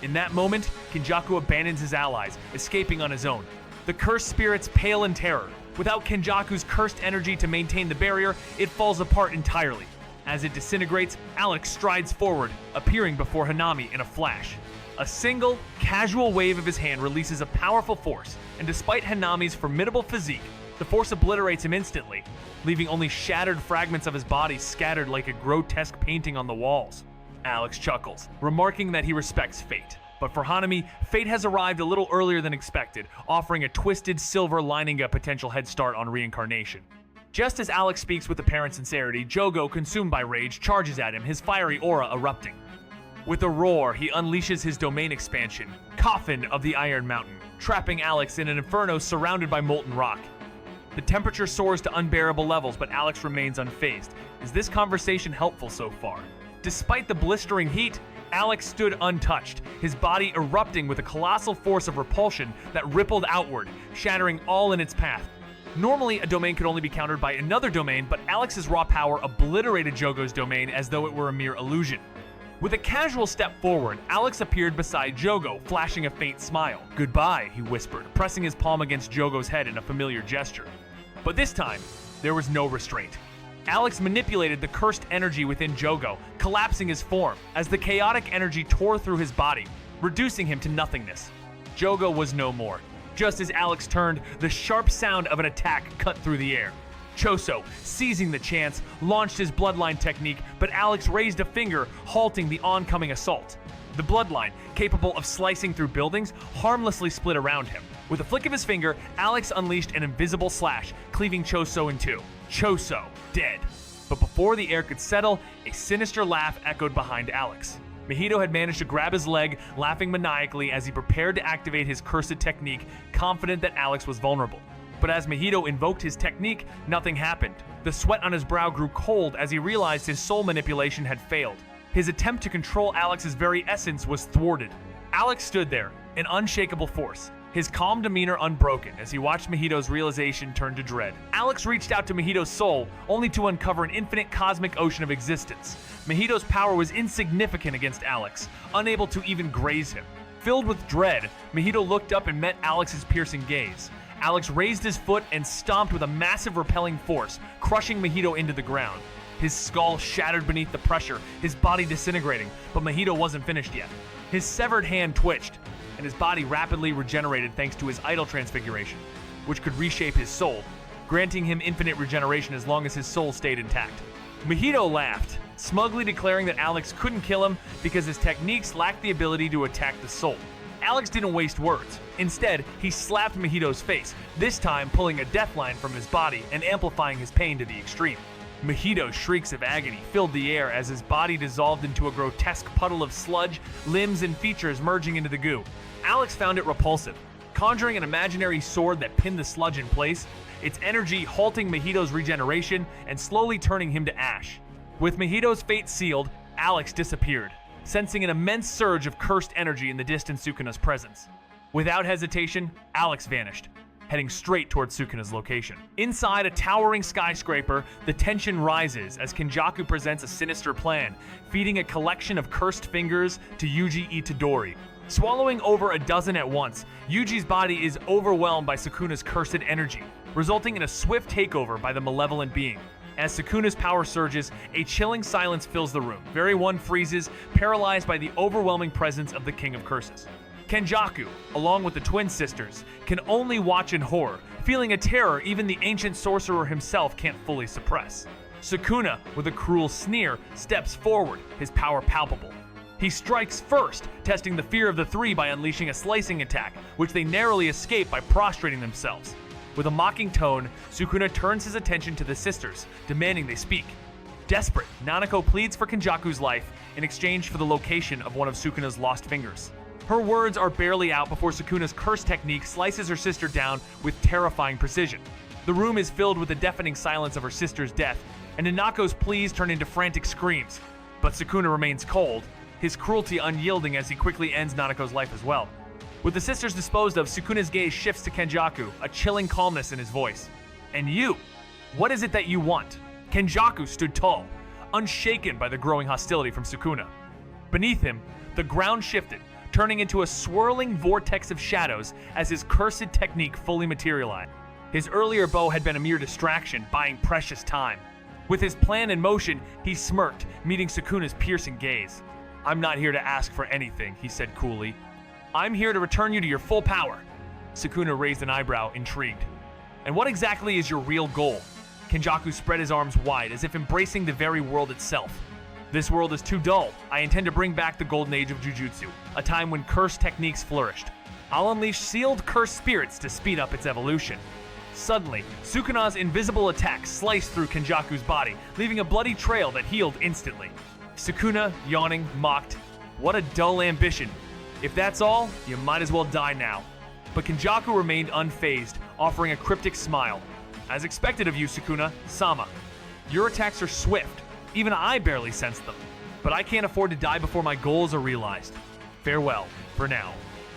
In that moment, Kenjaku abandons his allies, escaping on his own. The cursed spirits pale in terror. Without Kenjaku's cursed energy to maintain the barrier, it falls apart entirely. As it disintegrates, Alex strides forward, appearing before Hanami in a flash. A single, casual wave of his hand releases a powerful force, and despite Hanami's formidable physique, the force obliterates him instantly, leaving only shattered fragments of his body scattered like a grotesque painting on the walls. Alex chuckles, remarking that he respects fate. But for Hanami, fate has arrived a little earlier than expected, offering a twisted silver lining a potential head start on reincarnation. Just as Alex speaks with apparent sincerity, Jogo, consumed by rage, charges at him, his fiery aura erupting. With a roar, he unleashes his domain expansion, Coffin of the Iron Mountain, trapping Alex in an inferno surrounded by molten rock. The temperature soars to unbearable levels, but Alex remains unfazed. Is this conversation helpful so far? Despite the blistering heat, Alex stood untouched, his body erupting with a colossal force of repulsion that rippled outward, shattering all in its path. Normally, a domain could only be countered by another domain, but Alex's raw power obliterated Jogo's domain as though it were a mere illusion. With a casual step forward, Alex appeared beside Jogo, flashing a faint smile. "Goodbye," he whispered, pressing his palm against Jogo's head in a familiar gesture. But this time, there was no restraint. Alex manipulated the cursed energy within Jogo, collapsing his form as the chaotic energy tore through his body, reducing him to nothingness. Jogo was no more. Just as Alex turned, the sharp sound of an attack cut through the air. Choso, seizing the chance, launched his bloodline technique, but Alex raised a finger, halting the oncoming assault. The bloodline, capable of slicing through buildings, harmlessly split around him. With a flick of his finger, Alex unleashed an invisible slash, cleaving Choso in two. Choso, dead. But before the air could settle, a sinister laugh echoed behind Alex. Mahito had managed to grab his leg, laughing maniacally as he prepared to activate his cursed technique, confident that Alex was vulnerable. But as Mahito invoked his technique, nothing happened. The sweat on his brow grew cold as he realized his soul manipulation had failed. His attempt to control Alex's very essence was thwarted. Alex stood there, an unshakable force, his calm demeanor unbroken as he watched Mahito's realization turn to dread. Alex reached out to Mahito's soul, only to uncover an infinite cosmic ocean of existence. Mahito's power was insignificant against Alex, unable to even graze him. Filled with dread, Mahito looked up and met Alex's piercing gaze. Alex raised his foot and stomped with a massive repelling force, crushing Mahito into the ground. His skull shattered beneath the pressure, his body disintegrating, but Mahito wasn't finished yet. His severed hand twitched, and his body rapidly regenerated thanks to his idol transfiguration, which could reshape his soul, granting him infinite regeneration as long as his soul stayed intact. Mahito laughed, smugly declaring that Alex couldn't kill him because his techniques lacked the ability to attack the soul. Alex didn't waste words. Instead, he slapped Mahito's face, this time pulling a death line from his body and amplifying his pain to the extreme. Mahito's shrieks of agony filled the air as his body dissolved into a grotesque puddle of sludge, limbs and features merging into the goo. Alex found it repulsive, conjuring an imaginary sword that pinned the sludge in place, its energy halting Mahito's regeneration and slowly turning him to ash. With Mahito's fate sealed, Alex disappeared, sensing an immense surge of cursed energy in the distant Sukuna's presence. Without hesitation, Alex vanished, heading straight towards Sukuna's location. Inside a towering skyscraper, the tension rises as Kenjaku presents a sinister plan, feeding a collection of cursed fingers to Yuji Itadori. Swallowing over a dozen at once, Yuji's body is overwhelmed by Sukuna's cursed energy, resulting in a swift takeover by the malevolent being. As Sukuna's power surges, a chilling silence fills the room. Very one freezes, paralyzed by the overwhelming presence of the King of Curses. Kenjaku, along with the twin sisters, can only watch in horror, feeling a terror even the ancient sorcerer himself can't fully suppress. Sukuna, with a cruel sneer, steps forward, his power palpable. He strikes first, testing the fear of the three by unleashing a slicing attack, which they narrowly escape by prostrating themselves. With a mocking tone, Sukuna turns his attention to the sisters, demanding they speak. Desperate, Nanako pleads for Kenjaku's life in exchange for the location of one of Sukuna's lost fingers. Her words are barely out before Sukuna's curse technique slices her sister down with terrifying precision. The room is filled with the deafening silence of her sister's death, and Nanako's pleas turn into frantic screams. But Sukuna remains cold, his cruelty unyielding as he quickly ends Nanako's life as well. With the sisters disposed of, Sukuna's gaze shifts to Kenjaku, a chilling calmness in his voice. "And you? What is it that you want?" Kenjaku stood tall, unshaken by the growing hostility from Sukuna. Beneath him, the ground shifted, turning into a swirling vortex of shadows as his cursed technique fully materialized. His earlier bow had been a mere distraction, buying precious time. With his plan in motion, he smirked, meeting Sukuna's piercing gaze. "I'm not here to ask for anything," he said coolly. "I'm here to return you to your full power." Sukuna raised an eyebrow, intrigued. "And what exactly is your real goal?" Kenjaku spread his arms wide, as if embracing the very world itself. "This world is too dull. I intend to bring back the golden age of Jujutsu, a time when cursed techniques flourished. I'll unleash sealed cursed spirits to speed up its evolution." Suddenly, Sukuna's invisible attack sliced through Kenjaku's body, leaving a bloody trail that healed instantly. Sukuna, yawning, mocked, "What a dull ambition. If that's all, you might as well die now." But Kenjaku remained unfazed, offering a cryptic smile. "As expected of you, Sukuna-sama. Your attacks are swift. Even I barely sense them. But I can't afford to die before my goals are realized. Farewell, for now."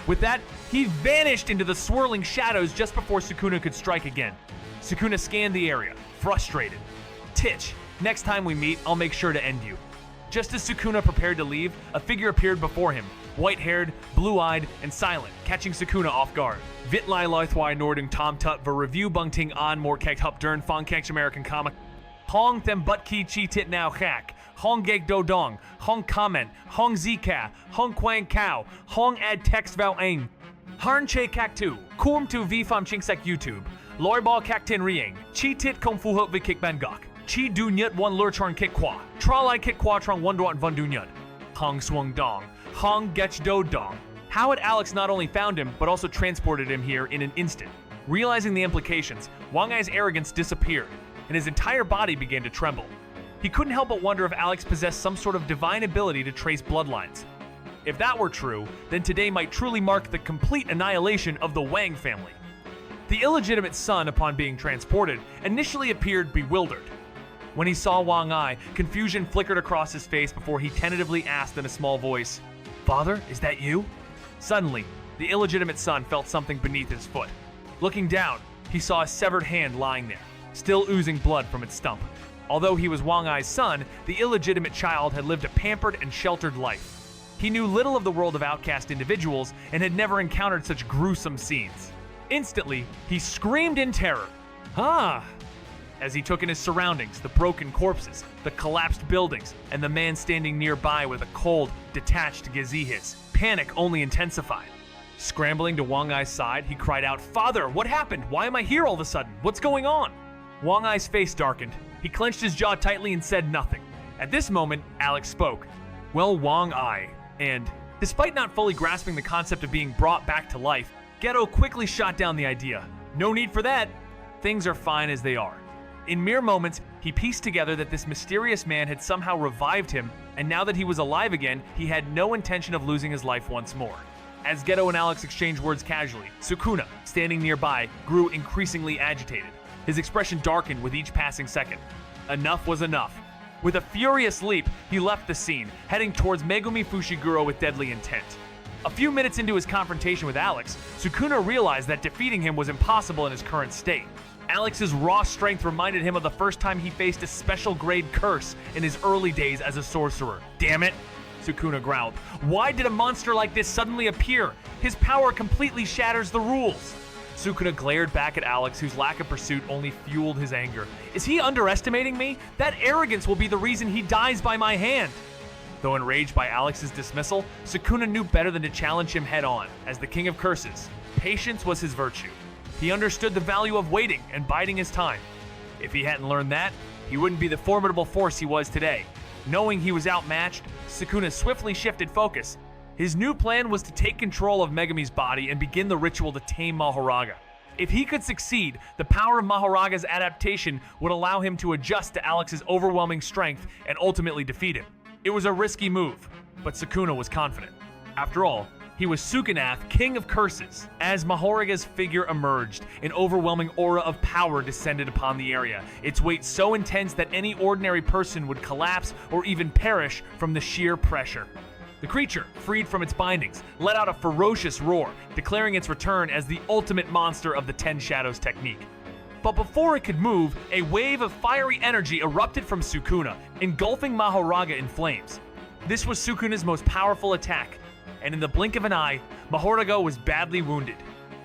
With that, he vanished into the swirling shadows just before Sukuna could strike again. Sukuna scanned the area, frustrated. "Titch, next time we meet, I'll make sure to end you." Just as Sukuna prepared to leave, a figure appeared before him, white-haired, blue-eyed, and silent, catching Sukuna off guard. Vitlai Loithwai Nordung Tom Tut ver review bungting on more kekt hup dern fong kekt American comic. Hong them butt ki chi tit now hack. Hong geg do dong. Hong comment. Hong zika. Hong quang cow. Hong add text vow ain. Harn che kak tu. Kum tu vi fam chingsek YouTube. Loi ball kak tin rieng. Chi tit kung fu hop vi kick bangok. Chi du nyut one lur chorn kick qua. Tralai kick qua trong one dot van du nyut. Hong swung dong. Hong getch do dong. How had Alex not only found him, but also transported him here in an instant? Realizing the implications, Wang Ai's arrogance disappeared, and his entire body began to tremble. He couldn't help but wonder if Alex possessed some sort of divine ability to trace bloodlines. If that were true, then today might truly mark the complete annihilation of the Wang family. The illegitimate son, upon being transported, initially appeared bewildered. When he saw Wang Ai, confusion flickered across his face before he tentatively asked in a small voice, "Father, is that you?" Suddenly, the illegitimate son felt something beneath his foot. Looking down, he saw a severed hand lying there, still oozing blood from its stump. Although he was Wang Ai's son, the illegitimate child had lived a pampered and sheltered life. He knew little of the world of outcast individuals and had never encountered such gruesome scenes. Instantly, he screamed in terror, "Ah!" as he took in his surroundings, the broken corpses, the collapsed buildings, and the man standing nearby with a cold, detached gazihis. Panic only intensified. Scrambling to Wang Ai's side, he cried out, "Father, what happened? Why am I here all of a sudden? What's going on?" Wang Ai's face darkened. He clenched his jaw tightly and said nothing. At this moment, Alex spoke. "Well, Wang Ai," and, despite not fully grasping the concept of being brought back to life, Geto quickly shot down the idea. "No need for that. Things are fine as they are." In mere moments, he pieced together that this mysterious man had somehow revived him, and now that he was alive again, he had no intention of losing his life once more. As Geto and Alex exchanged words casually, Sukuna, standing nearby, grew increasingly agitated. His expression darkened with each passing second. Enough was enough. With a furious leap, he left the scene, heading towards Megumi Fushiguro with deadly intent. A few minutes into his confrontation with Alex, Sukuna realized that defeating him was impossible in his current state. Alex's raw strength reminded him of the first time he faced a special grade curse in his early days as a sorcerer. "Damn it," Sukuna growled. "Why did a monster like this suddenly appear? His power completely shatters the rules." Sukuna glared back at Alex, whose lack of pursuit only fueled his anger. "Is he underestimating me? That arrogance will be the reason he dies by my hand." Though enraged by Alex's dismissal, Sukuna knew better than to challenge him head-on. As the king of curses, patience was his virtue. He understood the value of waiting and biding his time. If he hadn't learned that, he wouldn't be the formidable force he was today. Knowing he was outmatched, Sukuna swiftly shifted focus. His new plan was to take control of Megumi's body and begin the ritual to tame Mahoraga. If he could succeed, the power of Mahoraga's adaptation would allow him to adjust to Alex's overwhelming strength and ultimately defeat him. It was a risky move, but Sukuna was confident. After all, he was Sukanath, king of curses. As Mahoraga's figure emerged, an overwhelming aura of power descended upon the area, its weight so intense that any ordinary person would collapse or even perish from the sheer pressure. The creature, freed from its bindings, let out a ferocious roar, declaring its return as the ultimate monster of the Ten Shadows technique. But before it could move, a wave of fiery energy erupted from Sukuna, engulfing Mahoraga in flames. This was Sukuna's most powerful attack, and in the blink of an eye, Mahoraga was badly wounded,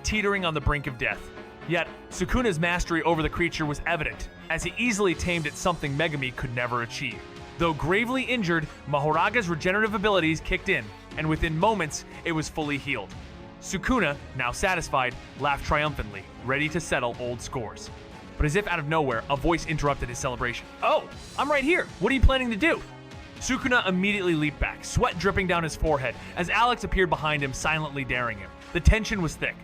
teetering on the brink of death. Yet, Sukuna's mastery over the creature was evident, as he easily tamed it, something Megumi could never achieve. Though gravely injured, Mahoraga's regenerative abilities kicked in, and within moments, it was fully healed. Sukuna, now satisfied, laughed triumphantly, ready to settle old scores. But as if out of nowhere, a voice interrupted his celebration. "Oh, I'm right here. What are you planning to do?" Sukuna immediately leaped back, sweat dripping down his forehead, as Alex appeared behind him, silently daring him. The tension was thick.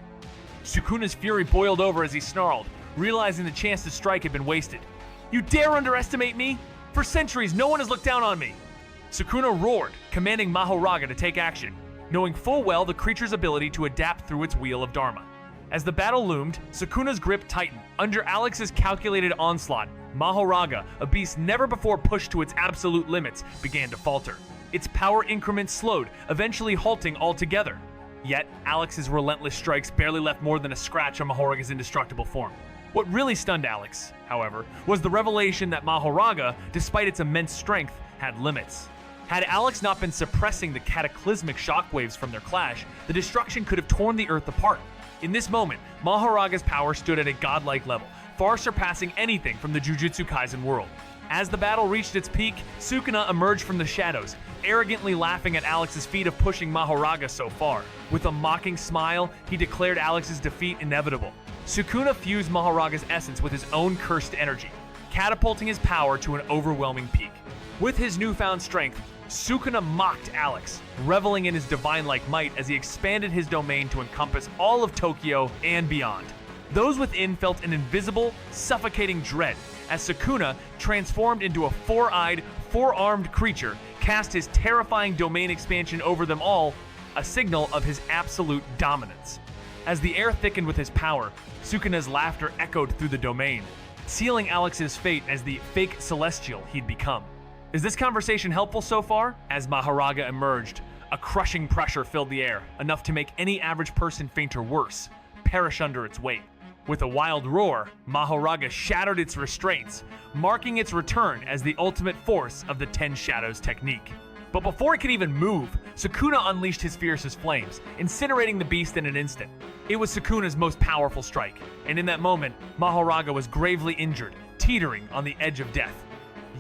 Sukuna's fury boiled over as he snarled, realizing the chance to strike had been wasted. "You dare underestimate me? For centuries, no one has looked down on me." Sukuna roared, commanding Mahoraga to take action, knowing full well the creature's ability to adapt through its wheel of Dharma. As the battle loomed, Sukuna's grip tightened. Under Alex's calculated onslaught, Mahoraga, a beast never before pushed to its absolute limits, began to falter. Its power increments slowed, eventually halting altogether. Yet, Alex's relentless strikes barely left more than a scratch on Mahoraga's indestructible form. What really stunned Alex, however, was the revelation that Mahoraga, despite its immense strength, had limits. Had Alex not been suppressing the cataclysmic shockwaves from their clash, the destruction could have torn the earth apart. In this moment, Mahoraga's power stood at a godlike level, far surpassing anything from the Jujutsu Kaisen world. As the battle reached its peak, Sukuna emerged from the shadows, arrogantly laughing at Alex's feat of pushing Mahoraga so far. With a mocking smile, he declared Alex's defeat inevitable. Sukuna fused Mahoraga's essence with his own cursed energy, catapulting his power to an overwhelming peak. With his newfound strength, Sukuna mocked Alex, reveling in his divine-like might as he expanded his domain to encompass all of Tokyo and beyond. Those within felt an invisible, suffocating dread as Sukuna, transformed into a four-eyed, four-armed creature, cast his terrifying domain expansion over them all, a signal of his absolute dominance. As the air thickened with his power, Sukuna's laughter echoed through the domain, sealing Alex's fate as the fake celestial he'd become. Is this conversation helpful so far? As Mahoraga emerged, a crushing pressure filled the air, enough to make any average person faint or worse, perish under its weight. With a wild roar, Mahoraga shattered its restraints, marking its return as the ultimate force of the Ten Shadows technique. But before it could even move, Sukuna unleashed his fiercest flames, incinerating the beast in an instant. It was Sukuna's most powerful strike, and in that moment, Mahoraga was gravely injured, teetering on the edge of death.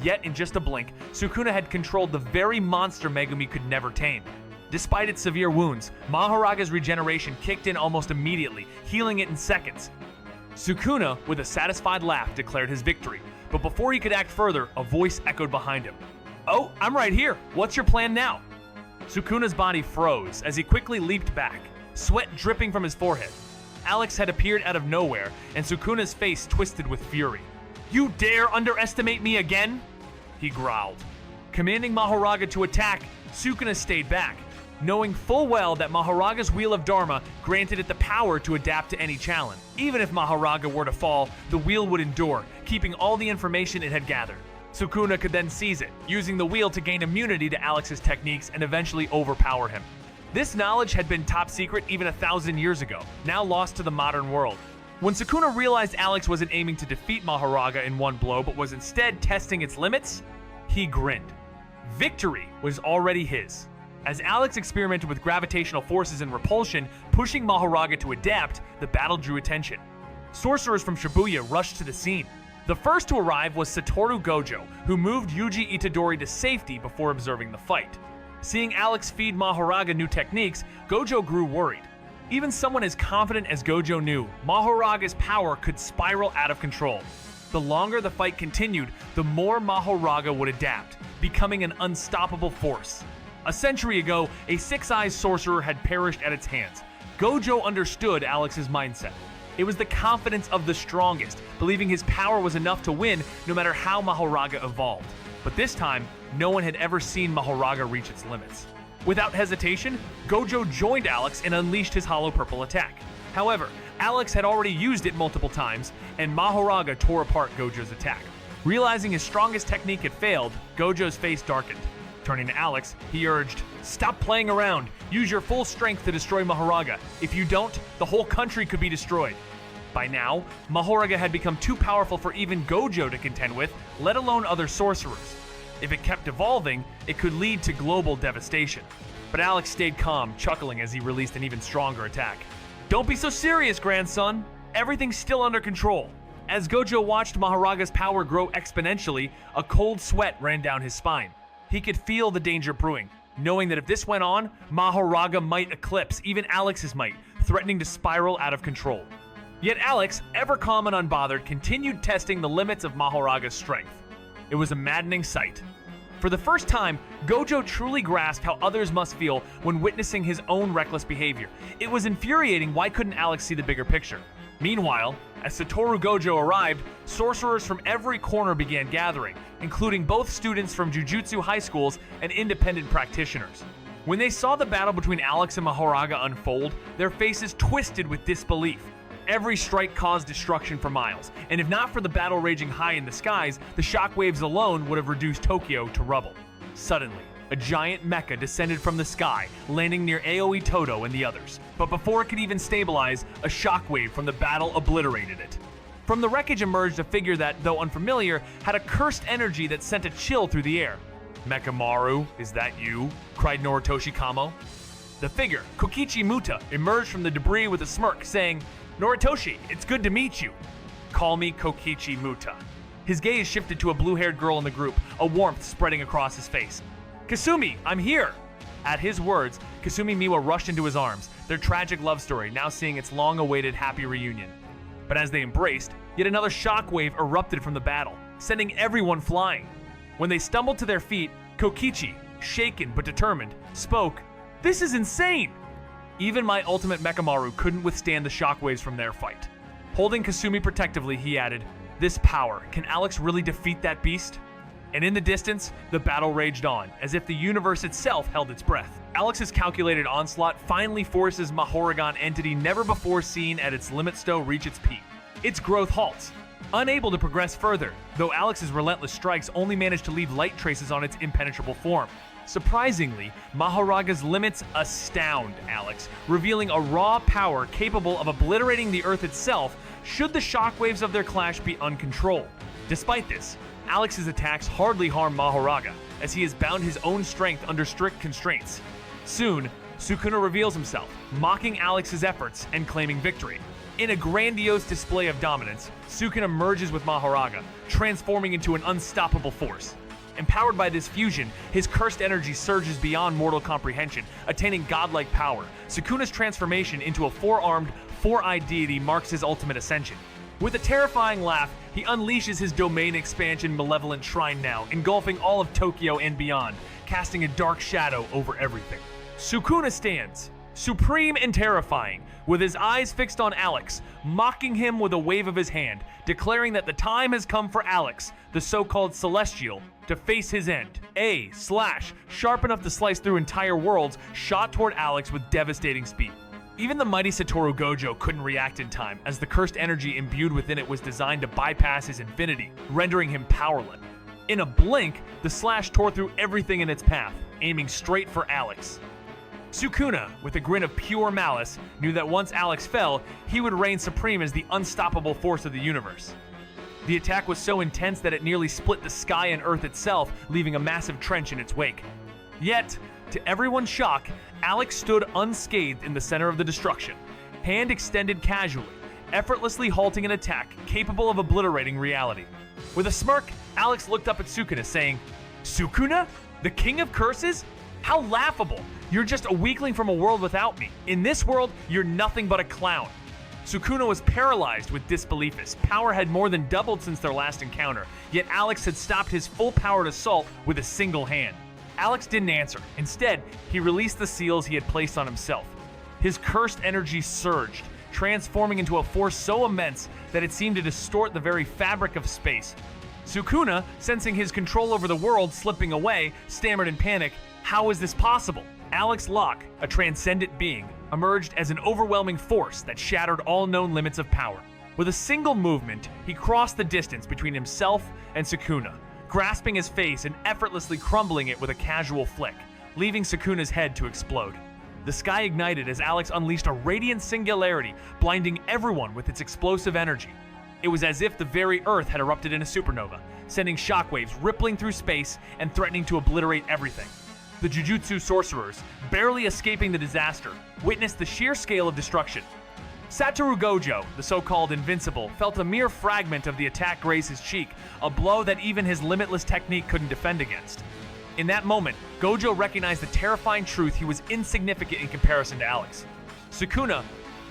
Yet in just a blink, Sukuna had controlled the very monster Megumi could never tame. Despite its severe wounds, Mahoraga's regeneration kicked in almost immediately, healing it in seconds. Sukuna, with a satisfied laugh, declared his victory, but before he could act further, a voice echoed behind him. "Oh, I'm right here. What's your plan now?" Sukuna's body froze as he quickly leaped back, sweat dripping from his forehead. Alex had appeared out of nowhere, and Sukuna's face twisted with fury. "You dare underestimate me again?" he growled. Commanding Mahoraga to attack, Sukuna stayed back, knowing full well that Mahoraga's Wheel of Dharma granted it the power to adapt to any challenge. Even if Mahoraga were to fall, the wheel would endure, keeping all the information it had gathered. Sukuna could then seize it, using the wheel to gain immunity to Alex's techniques and eventually overpower him. This knowledge had been top secret even 1,000 years ago, now lost to the modern world. When Sukuna realized Alex wasn't aiming to defeat Mahoraga in one blow, but was instead testing its limits, he grinned. Victory was already his. As Alex experimented with gravitational forces and repulsion, pushing Mahoraga to adapt, the battle drew attention. Sorcerers from Shibuya rushed to the scene. The first to arrive was Satoru Gojo, who moved Yuji Itadori to safety before observing the fight. Seeing Alex feed Mahoraga new techniques, Gojo grew worried. Even someone as confident as Gojo knew, Mahoraga's power could spiral out of control. The longer the fight continued, the more Mahoraga would adapt, becoming an unstoppable force. A century ago, a six-eyed sorcerer had perished at its hands. Gojo understood Alex's mindset. It was the confidence of the strongest, believing his power was enough to win no matter how Mahoraga evolved. But this time, no one had ever seen Mahoraga reach its limits. Without hesitation, Gojo joined Alex and unleashed his hollow purple attack. However, Alex had already used it multiple times, and Mahoraga tore apart Gojo's attack. Realizing his strongest technique had failed, Gojo's face darkened. Turning to Alex, he urged, "Stop playing around. Use your full strength to destroy Mahoraga. If you don't, the whole country could be destroyed." By now, Mahoraga had become too powerful for even Gojo to contend with, let alone other sorcerers. If it kept evolving, it could lead to global devastation. But Alex stayed calm, chuckling as he released an even stronger attack. "Don't be so serious, grandson. everything's still under control. As Gojo watched Maharaga's power grow exponentially, a cold sweat ran down his spine. He could feel the danger brewing, knowing that if this went on, Maharaga might eclipse even Alex's might, threatening to spiral out of control. Yet Alex, ever calm and unbothered, continued testing the limits of Maharaga's strength. It was a maddening sight. For the first time, Gojo truly grasped how others must feel when witnessing his own reckless behavior. It was infuriating why couldn't Alex see the bigger picture. Meanwhile, as Satoru Gojo arrived, sorcerers from every corner began gathering, including both students from Jujutsu high schools and independent practitioners. When they saw the battle between Alex and Mahoraga unfold, their faces twisted with disbelief. Every strike caused destruction for miles, and if not for the battle raging high in the skies, the shockwaves alone would have reduced Tokyo to rubble. Suddenly, a giant mecha descended from the sky, landing near Aoi Todo and the others. But before it could even stabilize, a shockwave from the battle obliterated it. From the wreckage emerged a figure that, though unfamiliar, had a cursed energy that sent a chill through the air. "Mekamaru, is that you?" cried Noritoshi Kamo. The figure, Kokichi Muta, emerged from the debris with a smirk, saying, "Noritoshi, it's good to meet you." "Call me Kokichi Muta." His gaze shifted to a blue-haired girl in the group, a warmth spreading across his face. "Kasumi, I'm here!" At his words, Kasumi Miwa rushed into his arms, their tragic love story now seeing its long-awaited happy reunion. But as they embraced, yet another shockwave erupted from the battle, sending everyone flying. When they stumbled to their feet, Kokichi, shaken but determined, spoke, "This is insane!" Even my ultimate Mekamaru couldn't withstand the shockwaves from their fight. Holding Kasumi protectively, he added, "This power, can Alex really defeat that beast?" And in the distance, the battle raged on, as if the universe itself held its breath. Alex's calculated onslaught finally forces Mahoragan entity never before seen at its limit stow reach its peak. Its growth halts, unable to progress further, though Alex's relentless strikes only managed to leave light traces on its impenetrable form. Surprisingly, Mahoraga's limits astound Alex, revealing a raw power capable of obliterating the Earth itself should the shockwaves of their clash be uncontrolled. Despite this, Alex's attacks hardly harm Mahoraga, as he has bound his own strength under strict constraints. Soon, Sukuna reveals himself, mocking Alex's efforts and claiming victory. In a grandiose display of dominance, Sukuna merges with Mahoraga, transforming into an unstoppable force. Empowered by this fusion, his cursed energy surges beyond mortal comprehension, attaining godlike power. Sukuna's transformation into a four-armed, four-eyed deity marks his ultimate ascension. With a terrifying laugh, he unleashes his domain expansion malevolent shrine now, engulfing all of Tokyo and beyond, casting a dark shadow over everything. Sukuna stands, supreme and terrifying, with his eyes fixed on Alex, mocking him with a wave of his hand, declaring that the time has come for Alex, the so-called Celestial, to face his end. A slash, sharp enough to slice through entire worlds, shot toward Alex with devastating speed. Even the mighty Satoru Gojo couldn't react in time, as the cursed energy imbued within it was designed to bypass his infinity, rendering him powerless. In a blink, the slash tore through everything in its path, aiming straight for Alex. Sukuna, with a grin of pure malice, knew that once Alex fell, he would reign supreme as the unstoppable force of the universe. The attack was so intense that it nearly split the sky and earth itself, leaving a massive trench in its wake. Yet, to everyone's shock, Alex stood unscathed in the center of the destruction, hand extended casually, effortlessly halting an attack capable of obliterating reality. With a smirk, Alex looked up at Sukuna, saying, "Sukuna? The king of curses? How laughable! You're just a weakling from a world without me. In this world, you're nothing but a clown." Sukuna was paralyzed with disbelief. His power had more than doubled since their last encounter, yet Alex had stopped his full-powered assault with a single hand. Alex didn't answer. Instead, he released the seals he had placed on himself. His cursed energy surged, transforming into a force so immense that it seemed to distort the very fabric of space. Sukuna, sensing his control over the world slipping away, stammered in panic, "How is this possible?" Alex Locke, a transcendent being, emerged as an overwhelming force that shattered all known limits of power. With a single movement, he crossed the distance between himself and Sukuna, grasping his face and effortlessly crumbling it with a casual flick, leaving Sukuna's head to explode. The sky ignited as Alex unleashed a radiant singularity, blinding everyone with its explosive energy. It was as if the very Earth had erupted in a supernova, sending shockwaves rippling through space and threatening to obliterate everything. The Jujutsu sorcerers, barely escaping the disaster, witnessed the sheer scale of destruction. Satoru Gojo, the so-called invincible, felt a mere fragment of the attack graze his cheek, a blow that even his limitless technique couldn't defend against. In that moment, Gojo recognized the terrifying truth he was insignificant in comparison to Alex. Sukuna,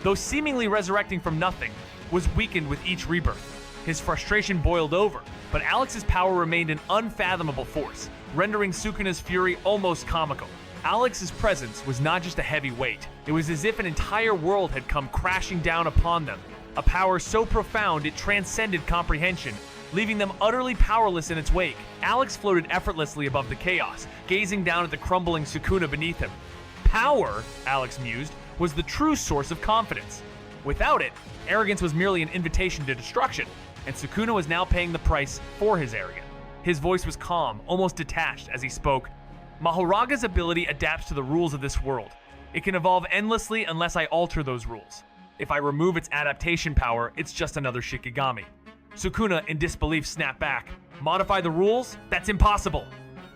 though seemingly resurrecting from nothing, was weakened with each rebirth. His frustration boiled over, but Alex's power remained an unfathomable force, rendering Sukuna's fury almost comical. Alex's presence was not just a heavy weight, it was as if an entire world had come crashing down upon them, a power so profound it transcended comprehension, leaving them utterly powerless in its wake. Alex floated effortlessly above the chaos, gazing down at the crumbling Sukuna beneath him. Power, Alex mused, was the true source of confidence. Without it, arrogance was merely an invitation to destruction, and Sukuna was now paying the price for his arrogance. His voice was calm, almost detached, as he spoke. Mahoraga's ability adapts to the rules of this world. It can evolve endlessly unless I alter those rules. If I remove its adaptation power, it's just another Shikigami. Sukuna, in disbelief, snapped back. Modify the rules? That's impossible.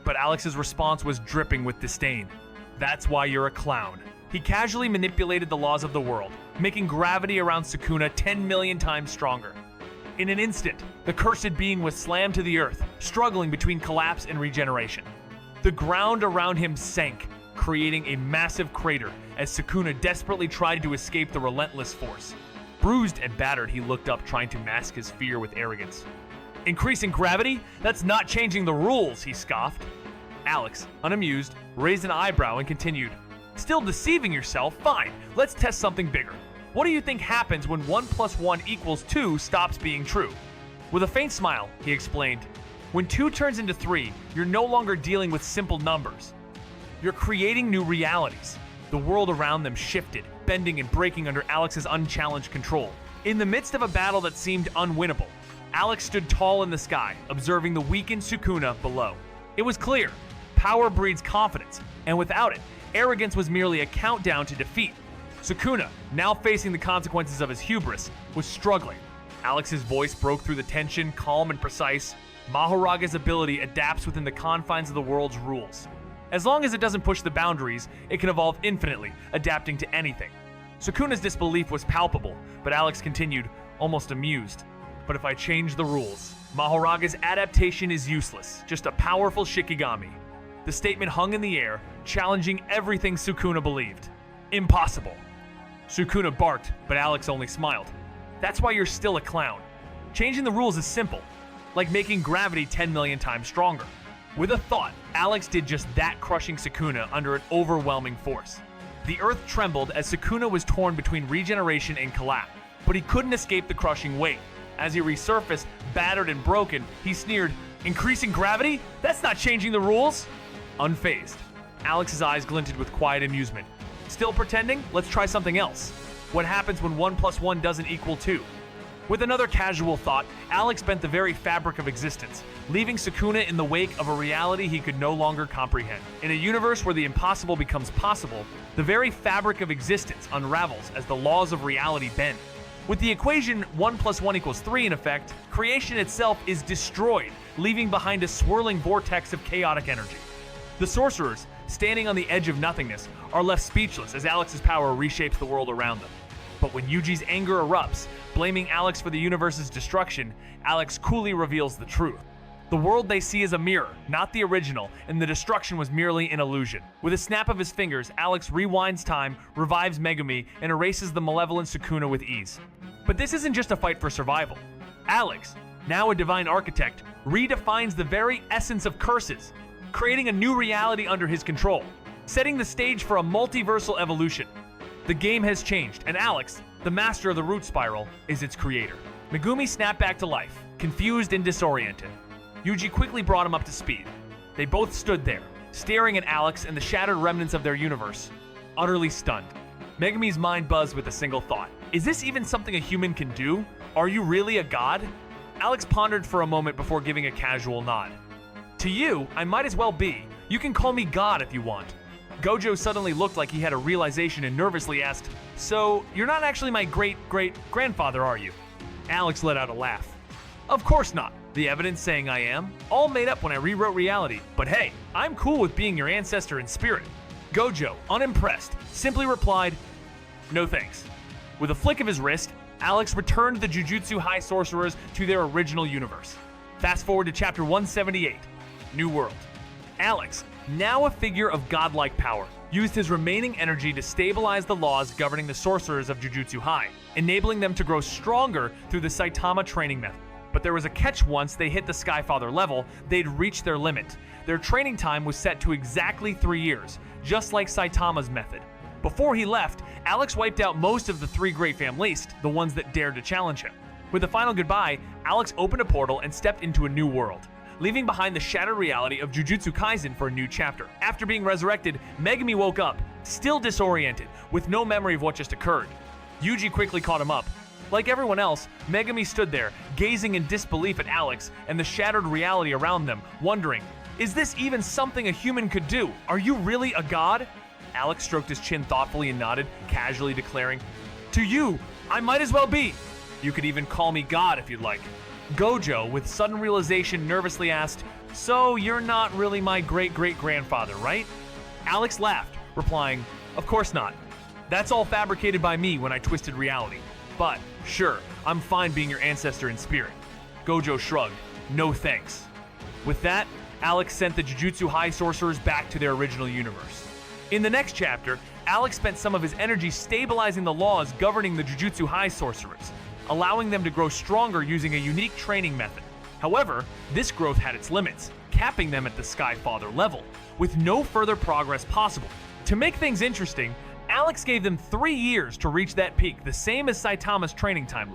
But Alex's response was dripping with disdain. That's why you're a clown. He casually manipulated the laws of the world, making gravity around Sukuna 10 million times stronger. In an instant, the cursed being was slammed to the earth, struggling between collapse and regeneration. The ground around him sank, creating a massive crater as Sukuna desperately tried to escape the relentless force. Bruised and battered, he looked up, trying to mask his fear with arrogance. Increasing gravity? That's not changing the rules, he scoffed. Alex, unamused, raised an eyebrow and continued. Still deceiving yourself? Fine, let's test something bigger. What do you think happens when 1 + 1 = 2 stops being true? With a faint smile, he explained. When 2 turns into 3, you're no longer dealing with simple numbers. You're creating new realities. The world around them shifted, bending and breaking under Alex's unchallenged control. In the midst of a battle that seemed unwinnable, Alex stood tall in the sky, observing the weakened Sukuna below. It was clear, power breeds confidence, and without it, arrogance was merely a countdown to defeat. Sukuna, now facing the consequences of his hubris, was struggling. Alex's voice broke through the tension, calm and precise. Mahoraga's ability adapts within the confines of the world's rules. As long as it doesn't push the boundaries, it can evolve infinitely, adapting to anything. Sukuna's disbelief was palpable, but Alex continued, almost amused. But if I change the rules, Mahoraga's adaptation is useless, just a powerful Shikigami. The statement hung in the air, challenging everything Sukuna believed. Impossible. Sukuna barked, but Alex only smiled. That's why you're still a clown. Changing the rules is simple, like making gravity 10 million times stronger. With a thought, Alex did just that, crushing Sukuna under an overwhelming force. The earth trembled as Sukuna was torn between regeneration and collapse, but he couldn't escape the crushing weight. As he resurfaced, battered and broken, he sneered, "Increasing gravity? That's not changing the rules." Unfazed, Alex's eyes glinted with quiet amusement. Still pretending? Let's try something else. What happens when 1 + 1 doesn't equal 2? With another casual thought, Alex bent the very fabric of existence, leaving Sukuna in the wake of a reality he could no longer comprehend. In a universe where the impossible becomes possible, the very fabric of existence unravels as the laws of reality bend. With the equation 1 + 1 = 3 in effect, creation itself is destroyed, leaving behind a swirling vortex of chaotic energy. The sorcerers, standing on the edge of nothingness, are left speechless as Alex's power reshapes the world around them. But when Yuji's anger erupts, blaming Alex for the universe's destruction, Alex coolly reveals the truth. The world they see is a mirror, not the original, and the destruction was merely an illusion. With a snap of his fingers, Alex rewinds time, revives Megumi, and erases the malevolent Sukuna with ease. But this isn't just a fight for survival. Alex, now a divine architect, redefines the very essence of curses, creating a new reality under his control, setting the stage for a multiversal evolution. The game has changed, and Alex, the master of the root spiral, is its creator. Megumi snapped back to life, confused and disoriented. Yuji quickly brought him up to speed. They both stood there, staring at Alex and the shattered remnants of their universe, utterly stunned. Megumi's mind buzzed with a single thought. Is this even something a human can do? Are you really a god? Alex pondered for a moment before giving a casual nod. To you, I might as well be. You can call me God if you want. Gojo suddenly looked like he had a realization and nervously asked, "So, you're not actually my great-great-grandfather, are you?" Alex let out a laugh. "Of course not. The evidence saying I am. All made up when I rewrote reality. But hey, I'm cool with being your ancestor in spirit." Gojo, unimpressed, simply replied, "No thanks." With a flick of his wrist, Alex returned the Jujutsu High Sorcerers to their original universe. Fast forward to chapter 178, New World. Alex, now a figure of godlike power, used his remaining energy to stabilize the laws governing the sorcerers of Jujutsu High, enabling them to grow stronger through the Saitama training method. But there was a catch: once they hit the Skyfather level, they'd reached their limit. Their training time was set to exactly 3 years, just like Saitama's method. Before he left, Alex wiped out most of the 3 great families, the ones that dared to challenge him. With a final goodbye, Alex opened a portal and stepped into a new world, leaving behind the shattered reality of Jujutsu Kaisen for a new chapter. After being resurrected, Megumi woke up, still disoriented, with no memory of what just occurred. Yuji quickly caught him up. Like everyone else, Megumi stood there, gazing in disbelief at Alex and the shattered reality around them, wondering, is this even something a human could do? Are you really a god? Alex stroked his chin thoughtfully and nodded, casually declaring, to you, I might as well be. You could even call me God if you'd like. Gojo, with sudden realization, nervously asked, so you're not really my great-great-grandfather, right? Alex laughed, replying, of course not. That's all fabricated by me when I twisted reality. But, sure, I'm fine being your ancestor in spirit. Gojo shrugged, no thanks. With that, Alex sent the Jujutsu High Sorcerers back to their original universe. In the next chapter, Alex spent some of his energy stabilizing the laws governing the Jujutsu High Sorcerers, allowing them to grow stronger using a unique training method. However, this growth had its limits, capping them at the Skyfather level, with no further progress possible. To make things interesting, Alex gave them 3 years to reach that peak, the same as Saitama's training time.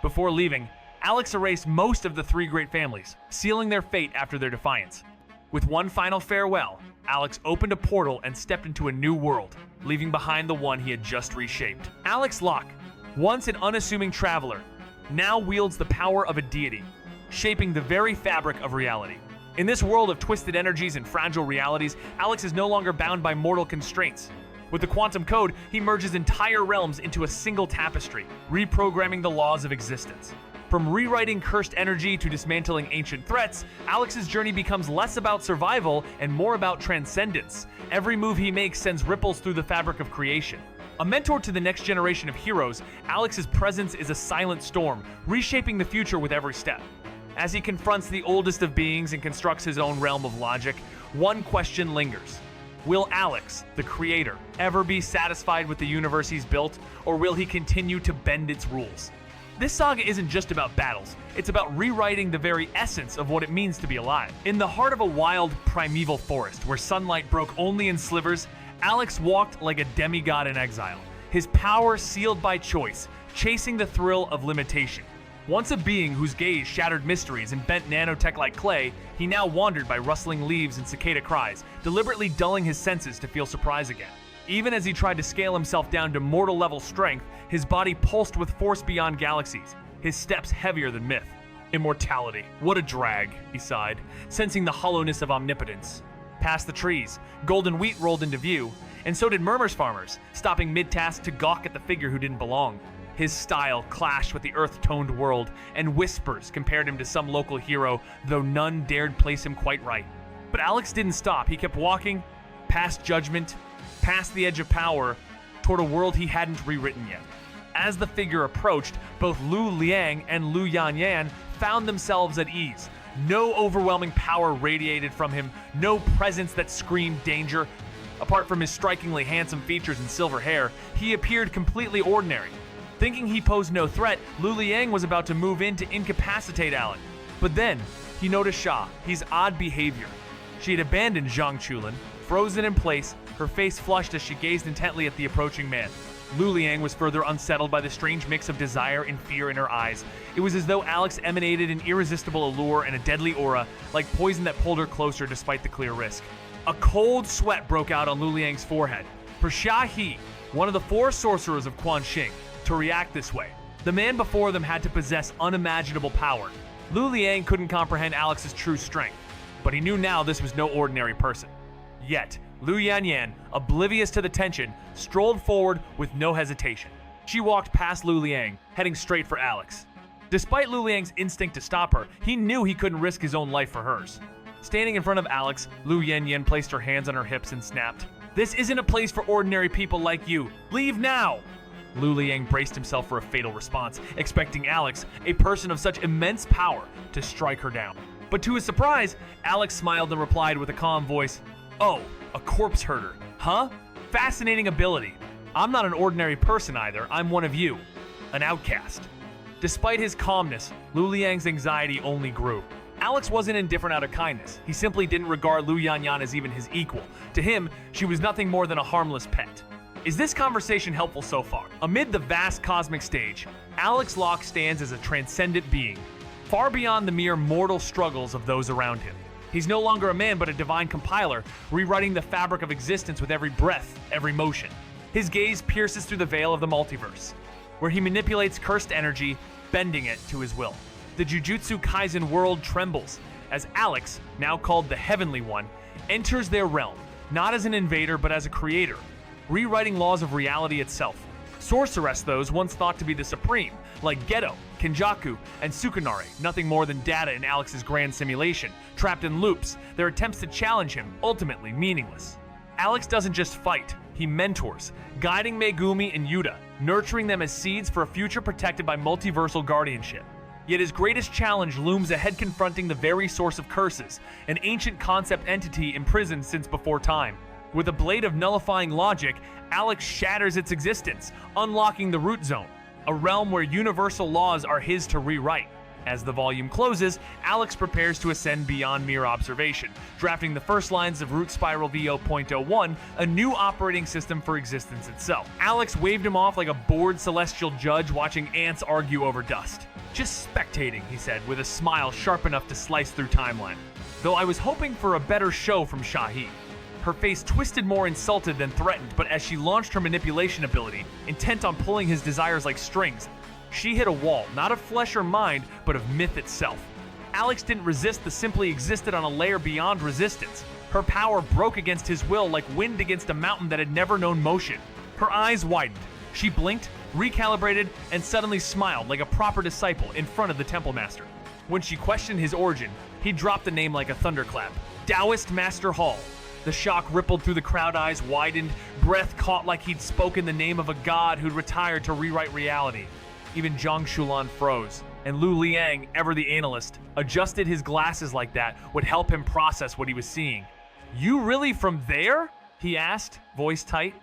Before leaving, Alex erased most of the 3 great families, sealing their fate after their defiance. With one final farewell, Alex opened a portal and stepped into a new world, leaving behind the one he had just reshaped. Alex Locke, once an unassuming traveler, now wields the power of a deity, shaping the very fabric of reality. In this world of twisted energies and fragile realities, Alex is no longer bound by mortal constraints. With the quantum code, he merges entire realms into a single tapestry, reprogramming the laws of existence. From rewriting cursed energy to dismantling ancient threats, Alex's journey becomes less about survival and more about transcendence. Every move he makes sends ripples through the fabric of creation. A mentor to the next generation of heroes, Alex's presence is a silent storm, reshaping the future with every step. As he confronts the oldest of beings and constructs his own realm of logic, one question lingers. Will Alex, the creator, ever be satisfied with the universe he's built, or will he continue to bend its rules? This saga isn't just about battles, it's about rewriting the very essence of what it means to be alive. In the heart of a wild, primeval forest where sunlight broke only in slivers, Alex walked like a demigod in exile, his power sealed by choice, chasing the thrill of limitation. Once a being whose gaze shattered mysteries and bent nanotech like clay, he now wandered by rustling leaves and cicada cries, deliberately dulling his senses to feel surprise again. Even as he tried to scale himself down to mortal-level strength, his body pulsed with force beyond galaxies, his steps heavier than myth. Immortality, what a drag, he sighed, sensing the hollowness of omnipotence. Past the trees, golden wheat rolled into view, and so did Murmur's farmers, stopping mid-task to gawk at the figure who didn't belong. His style clashed with the earth-toned world, and whispers compared him to some local hero, though none dared place him quite right. But Alex didn't stop. He kept walking, past judgment, past the edge of power, toward a world he hadn't rewritten yet. As the figure approached, both Lu Liang and Lu Yanyan found themselves at ease. No overwhelming power radiated from him, no presence that screamed danger. Apart from his strikingly handsome features and silver hair, he appeared completely ordinary. Thinking he posed no threat, Lu Liang was about to move in to incapacitate Alex. But then, he noticed Sha, his odd behavior. She had abandoned Zhang Chulin, frozen in place, her face flushed as she gazed intently at the approaching man. Lu Liang was further unsettled by the strange mix of desire and fear in her eyes. It was as though Alex emanated an irresistible allure and a deadly aura, like poison that pulled her closer despite the clear risk. A cold sweat broke out on Lu Liang's forehead. For Xia He, one of the 4 sorcerers of Quan Xing, to react this way, the man before them had to possess unimaginable power. Lu Liang couldn't comprehend Alex's true strength, but he knew now this was no ordinary person. Yet, Lu Yanyan, oblivious to the tension, strolled forward with no hesitation. She walked past Lu Liang, heading straight for Alex. Despite Lu Liang's instinct to stop her, he knew he couldn't risk his own life for hers. Standing in front of Alex, Lu Yanyan placed her hands on her hips and snapped, "This isn't a place for ordinary people like you. Leave now!" Lu Liang braced himself for a fatal response, expecting Alex, a person of such immense power, to strike her down. But to his surprise, Alex smiled and replied with a calm voice, "Oh, a corpse herder, huh? Fascinating ability. I'm not an ordinary person either, I'm one of you, an outcast." Despite his calmness, Lu Liang's anxiety only grew. Alex wasn't indifferent out of kindness. He simply didn't regard Lu Yanyan as even his equal. To him, she was nothing more than a harmless pet. Is this conversation helpful so far? Amid the vast cosmic stage, Alex Locke stands as a transcendent being, far beyond the mere mortal struggles of those around him. He's no longer a man but a divine compiler, rewriting the fabric of existence with every breath, every motion. His gaze pierces through the veil of the multiverse, where he manipulates cursed energy, bending it to his will. The Jujutsu Kaisen world trembles as Alex, now called the Heavenly One, enters their realm, not as an invader but as a creator, rewriting laws of reality itself. Sorceress those once thought to be the supreme, like Geto, Kenjaku, and Sukanare, nothing more than data in Alex's grand simulation, trapped in loops, their attempts to challenge him ultimately meaningless. Alex doesn't just fight, he mentors, guiding Megumi and Yuta, nurturing them as seeds for a future protected by multiversal guardianship. Yet his greatest challenge looms ahead, confronting the very source of curses, an ancient concept entity imprisoned since before time. With a blade of nullifying logic, Alex shatters its existence, unlocking the root zone, a realm where universal laws are his to rewrite. As the volume closes, Alex prepares to ascend beyond mere observation, drafting the first lines of Root Spiral VO.01, a new operating system for existence itself. Alex waved him off like a bored celestial judge watching ants argue over dust. "Just spectating," he said, with a smile sharp enough to slice through timeline. "Though I was hoping for a better show from Shahi." Her face twisted, more insulted than threatened, but as she launched her manipulation ability, intent on pulling his desires like strings, she hit a wall, not of flesh or mind, but of myth itself. Alex didn't resist the simply existed on a layer beyond resistance. Her power broke against his will like wind against a mountain that had never known motion. Her eyes widened. She blinked, recalibrated, and suddenly smiled like a proper disciple in front of the Temple Master. When she questioned his origin, he dropped the name like a thunderclap. Taoist Master Hall. The shock rippled through the crowd, eyes widened, breath caught like he'd spoken the name of a god who'd retired to rewrite reality. Even Zhang Shulan froze, and Lu Liang, ever the analyst, adjusted his glasses like that would help him process what he was seeing. "You really from there?" he asked, voice tight.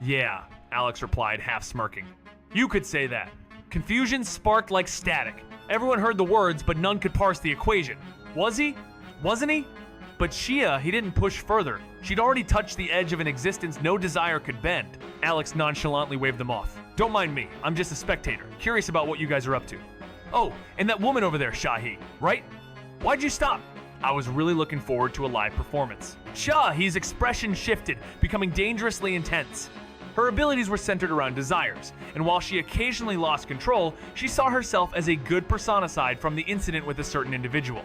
"Yeah," Alex replied, half smirking. "You could say that." Confusion sparked like static. Everyone heard the words, but none could parse the equation. Was he? Wasn't he? But Shia, he didn't push further. She'd already touched the edge of an existence no desire could bend. Alex nonchalantly waved them off. "Don't mind me, I'm just a spectator, curious about what you guys are up to." "Oh, and that woman over there, Shahi, right? Why'd you stop?" "I was really looking forward to a live performance." Shahi's expression shifted, becoming dangerously intense. Her abilities were centered around desires, and while she occasionally lost control, she saw herself as a good personified from the incident with a certain individual.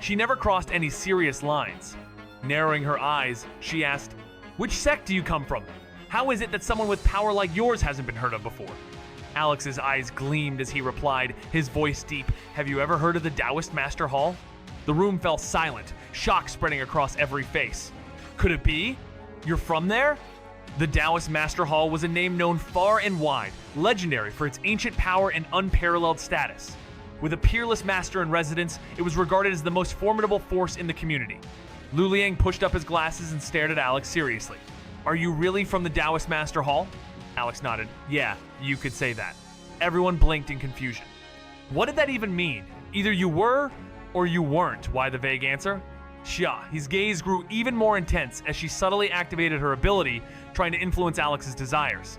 She never crossed any serious lines. Narrowing her eyes, she asked, "Which sect do you come from? How is it that someone with power like yours hasn't been heard of before?" Alex's eyes gleamed as he replied, his voice deep, "Have you ever heard of the Taoist Master Hall?" The room fell silent, shock spreading across every face. "Could it be? You're from there?" The Taoist Master Hall was a name known far and wide, legendary for its ancient power and unparalleled status. With a peerless master in residence, it was regarded as the most formidable force in the community. Lu Liang pushed up his glasses and stared at Alex seriously. "Are you really from the Taoist Master Hall?" Alex nodded. "Yeah, you could say that." Everyone blinked in confusion. What did that even mean? Either you were, or you weren't. Why the vague answer? Xia, his gaze grew even more intense as she subtly activated her ability, trying to influence Alex's desires.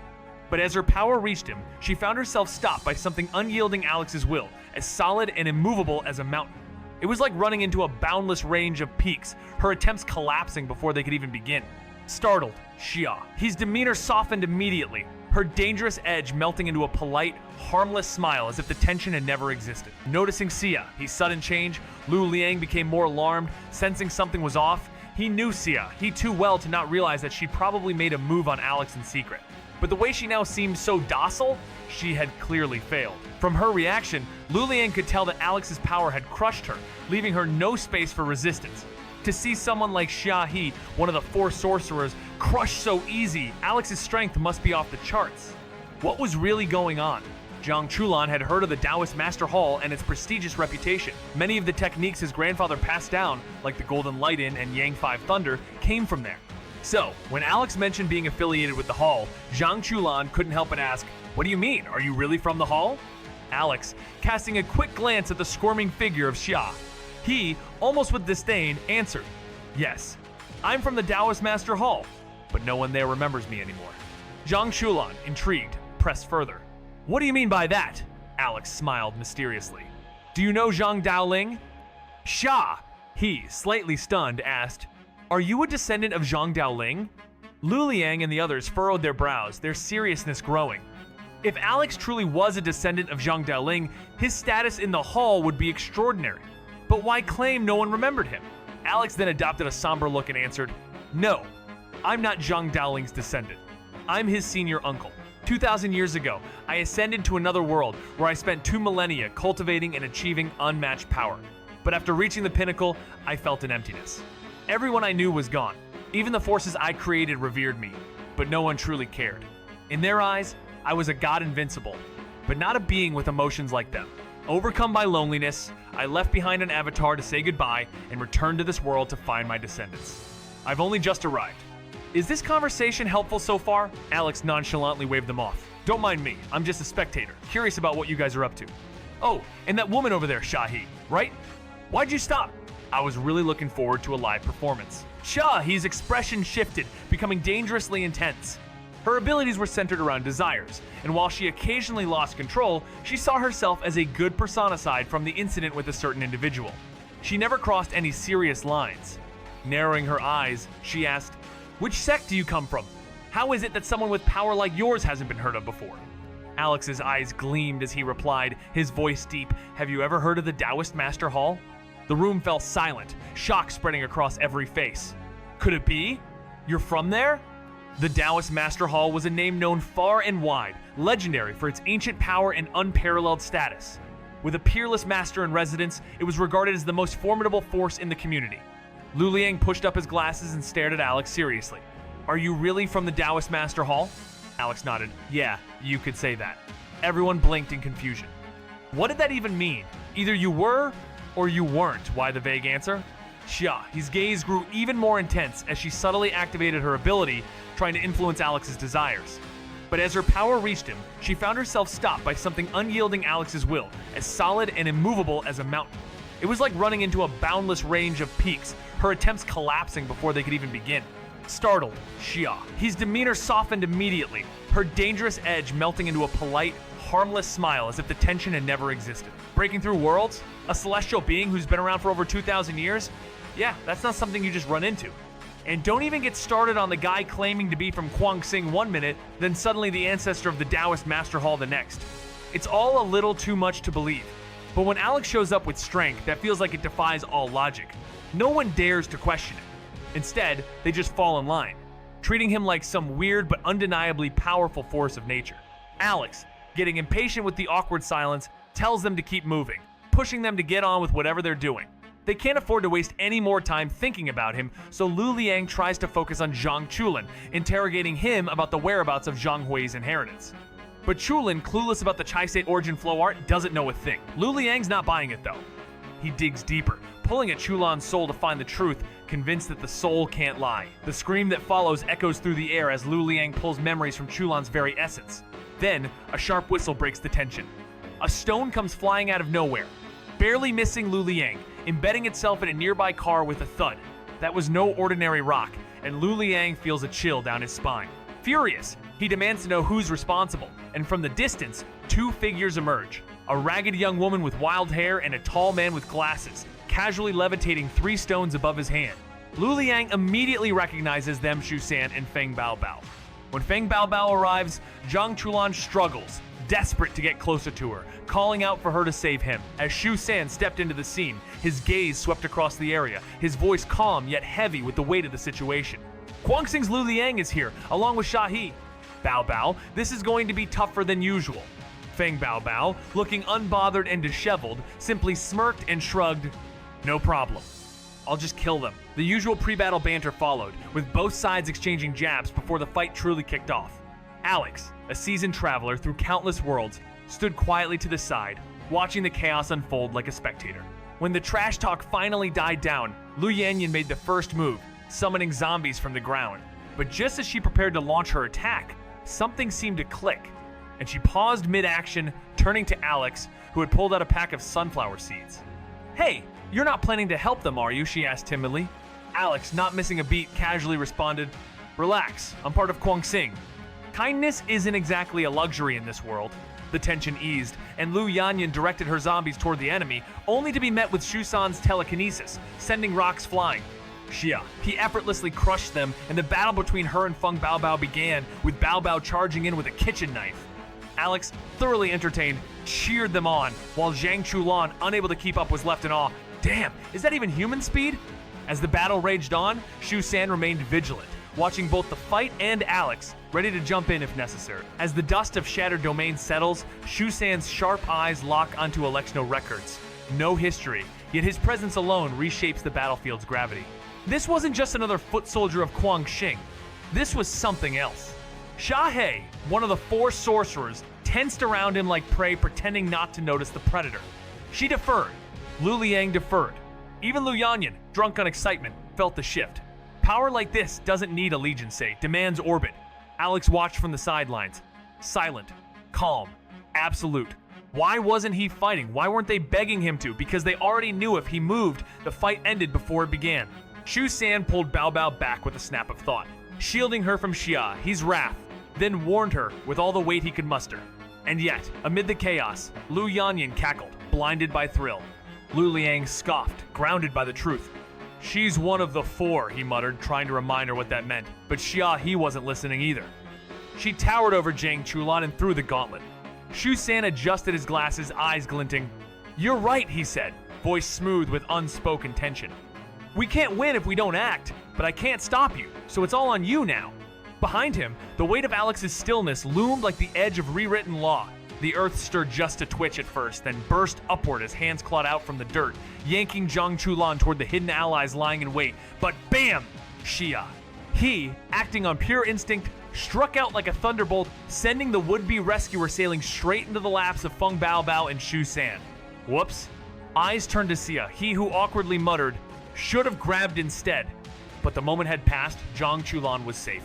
But as her power reached him, she found herself stopped by something unyielding Alex's will, as solid and immovable as a mountain. It was like running into a boundless range of peaks, her attempts collapsing before they could even begin. Startled, Xia, his demeanor softened immediately, her dangerous edge melting into a polite, harmless smile as if the tension had never existed. Noticing Xia, his sudden change, Lu Liang became more alarmed, sensing something was off. He knew Xia, he too well to not realize that she'd probably made a move on Alex in secret. But the way she now seemed so docile, she had clearly failed. From her reaction, Lu Liang could tell that Alex's power had crushed her, leaving her no space for resistance. To see someone like Xia He, one of the four sorcerers, crushed so easy, Alex's strength must be off the charts. What was really going on? Zhang Chulan had heard of the Taoist Master Hall and its prestigious reputation. Many of the techniques his grandfather passed down, like the Golden Light-In and Yang 5 Thunder, came from there. So, when Alex mentioned being affiliated with the Hall, Zhang Chulan couldn't help but ask, "What do you mean? Are you really from the Hall?" Alex, casting a quick glance at the squirming figure of Xia, he, almost with disdain, answered, "Yes, I'm from the Taoist Master Hall, but no one there remembers me anymore." Zhang Chulan, intrigued, pressed further. "What do you mean by that?" Alex smiled mysteriously. "Do you know Zhang Daoling?" Xia, he, slightly stunned, asked, "Are you a descendant of Zhang Daoling?" Lu Liang and the others furrowed their brows, their seriousness growing. If Alex truly was a descendant of Zhang Daoling, his status in the Hall would be extraordinary. But why claim no one remembered him? Alex then adopted a somber look and answered, "No, I'm not Zhang Daoling's descendant. I'm his senior uncle. 2,000 years ago, I ascended to another world where I spent 2 millennia cultivating and achieving unmatched power. But after reaching the pinnacle, I felt an emptiness. Everyone I knew was gone. Even the forces I created revered me, but no one truly cared. In their eyes, I was a god invincible, but not a being with emotions like them. Overcome by loneliness, I left behind an avatar to say goodbye and returned to this world to find my descendants. I've only just arrived. Is this conversation helpful so far?" Alex nonchalantly waved them off. "Don't mind me, I'm just a spectator, curious about what you guys are up to. Oh, and that woman over there, Shahi, right? Why'd you stop?" I was really looking forward to a live performance. Shahi's expression shifted, becoming dangerously intense. Her abilities were centered around desires, and while she occasionally lost control, she saw herself as a good personified from the incident with a certain individual. She never crossed any serious lines. Narrowing her eyes, she asked, "Which sect do you come from? How is it that someone with power like yours hasn't been heard of before?" Alex's eyes gleamed as he replied, his voice deep, "Have you ever heard of the Taoist Master Hall?" The room fell silent, shock spreading across every face. "Could it be? You're from there?" The Taoist Master Hall was a name known far and wide, legendary for its ancient power and unparalleled status. With a peerless master in residence, it was regarded as the most formidable force in the community. Lu Liang pushed up his glasses and stared at Alex seriously. "Are you really from the Taoist Master Hall?" Alex nodded. "Yeah, you could say that." Everyone blinked in confusion. What did that even mean? Either you were, or you weren't. Why the vague answer? Xia, his gaze grew even more intense as she subtly activated her ability, trying to influence Alex's desires. But as her power reached him, she found herself stopped by something unyielding Alex's will, as solid and immovable as a mountain. It was like running into a boundless range of peaks, her attempts collapsing before they could even begin. Startled, Xia, his demeanor softened immediately, her dangerous edge melting into a polite, harmless smile as if the tension had never existed. Breaking through worlds? A celestial being who's been around for over 2,000 years? Yeah, that's not something you just run into. And don't even get started on the guy claiming to be from Kwangsing one minute, then suddenly the ancestor of the Taoist Master Hall the next. It's all a little too much to believe. But when Alex shows up with strength that feels like it defies all logic, no one dares to question it. Instead, they just fall in line, treating him like some weird but undeniably powerful force of nature. Alex, getting impatient with the awkward silence, tells them to keep moving, pushing them to get on with whatever they're doing. They can't afford to waste any more time thinking about him, so Lu Liang tries to focus on Zhang Chulan, interrogating him about the whereabouts of Zhang Hui's inheritance. But Chulan, clueless about the Chi-State origin flow art, doesn't know a thing. Lu Liang's not buying it though. He digs deeper, pulling at Chulan's soul to find the truth, convinced that the soul can't lie. The scream that follows echoes through the air as Lu Liang pulls memories from Chulan's very essence. Then, a sharp whistle breaks the tension. A stone comes flying out of nowhere, barely missing Lu Liang, embedding itself in a nearby car with a thud. That was no ordinary rock, and Lu Liang feels a chill down his spine. Furious, he demands to know who's responsible, and from the distance, 2 figures emerge. A ragged young woman with wild hair and a tall man with glasses, casually levitating 3 stones above his hand. Lu Liang immediately recognizes them Shu San and Feng Bao Bao. When Feng Bao Bao arrives, Zhang Chulan struggles, desperate to get closer to her, calling out for her to save him. As Shu San stepped into the scene, his gaze swept across the area, his voice calm yet heavy with the weight of the situation. Kwangsing's Lu Liang is here, along with Shahi. Bao Bao, this is going to be tougher than usual. Feng Bao Bao, looking unbothered and disheveled, simply smirked and shrugged, "No problem. I'll just kill them." The usual pre-battle banter followed, with both sides exchanging jabs before the fight truly kicked off. Alex, a seasoned traveler through countless worlds, stood quietly to the side, watching the chaos unfold like a spectator. When the trash talk finally died down, Lu Yanyan made the first move, summoning zombies from the ground. But just as she prepared to launch her attack, something seemed to click, and she paused mid-action, turning to Alex, who had pulled out a pack of sunflower seeds. "Hey, you're not planning to help them, are you?" she asked timidly. Alex, not missing a beat, casually responded, "Relax, I'm part of Kwang Sing. Kindness isn't exactly a luxury in this world." The tension eased, and Lu Yanyan directed her zombies toward the enemy, only to be met with Shusan's telekinesis, sending rocks flying. Xia, he effortlessly crushed them, and the battle between her and Feng Baobao began, with Baobao charging in with a kitchen knife. Alex, thoroughly entertained, cheered them on, while Zhang Chulan, unable to keep up, was left in awe. Damn, is that even human speed? As the battle raged on, Shu San remained vigilant, watching both the fight and Alex, ready to jump in if necessary. As the dust of shattered domains settles, Shu San's sharp eyes lock onto Alexno records. No history, yet his presence alone reshapes the battlefield's gravity. This wasn't just another foot soldier of Kwang Xing. This was something else. Xia He, one of the 4 sorcerers, tensed around him like prey, pretending not to notice the predator. She deferred. Lu Liang deferred. Even Lu Yanyan, drunk on excitement, felt the shift. Power like this doesn't need allegiance, demands orbit. Alex watched from the sidelines. Silent, calm, absolute. Why wasn't he fighting? Why weren't they begging him to? Because they already knew if he moved, the fight ended before it began. Shu San pulled Baobao back with a snap of thought, shielding her from Xia, his wrath, then warned her with all the weight he could muster. And yet, amid the chaos, Lu Yanyan cackled, blinded by thrill. Lu Liang scoffed, grounded by the truth. "She's one of the 4, he muttered, trying to remind her what that meant, but Xia He wasn't listening either. She towered over Zhang Chulan and threw the gauntlet. Shu San adjusted his glasses, eyes glinting. "You're right," he said, voice smooth with unspoken tension. "We can't win if we don't act, but I can't stop you, so it's all on you now." Behind him, the weight of Alex's stillness loomed like the edge of rewritten law. The earth stirred just a twitch at first, then burst upward as hands clawed out from the dirt, yanking Zhang Chulan toward the hidden allies lying in wait. But bam! Xia. He, acting on pure instinct, struck out like a thunderbolt, sending the would-be rescuer sailing straight into the laps of Feng Baobao and Shu San. Whoops. Eyes turned to Xia, he who awkwardly muttered, "Should have grabbed instead." But the moment had passed, Zhang Chulan was safe.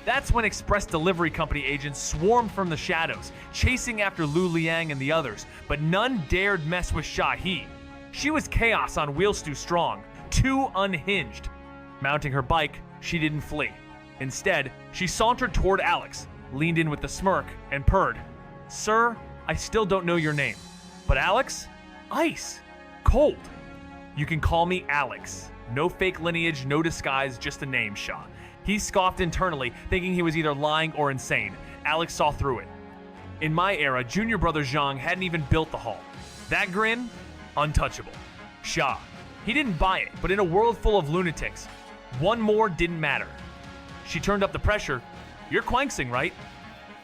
That's when Express Delivery Company agents swarmed from the shadows, chasing after Lu Liang and the others, but none dared mess with Xia He. She was chaos on wheels too strong, too unhinged. Mounting her bike, she didn't flee. Instead, she sauntered toward Alex, leaned in with a smirk, and purred. "Sir, I still don't know your name. But Alex? Ice. Cold. You can call me Alex. No fake lineage, no disguise, just a name, Xia." He scoffed internally, thinking he was either lying or insane. Alex saw through it. In my era, junior brother Zhang hadn't even built the hall. That grin? Untouchable. Xia. He didn't buy it, but in a world full of lunatics, one more didn't matter. She turned up the pressure. "You're Kwang Sing, right?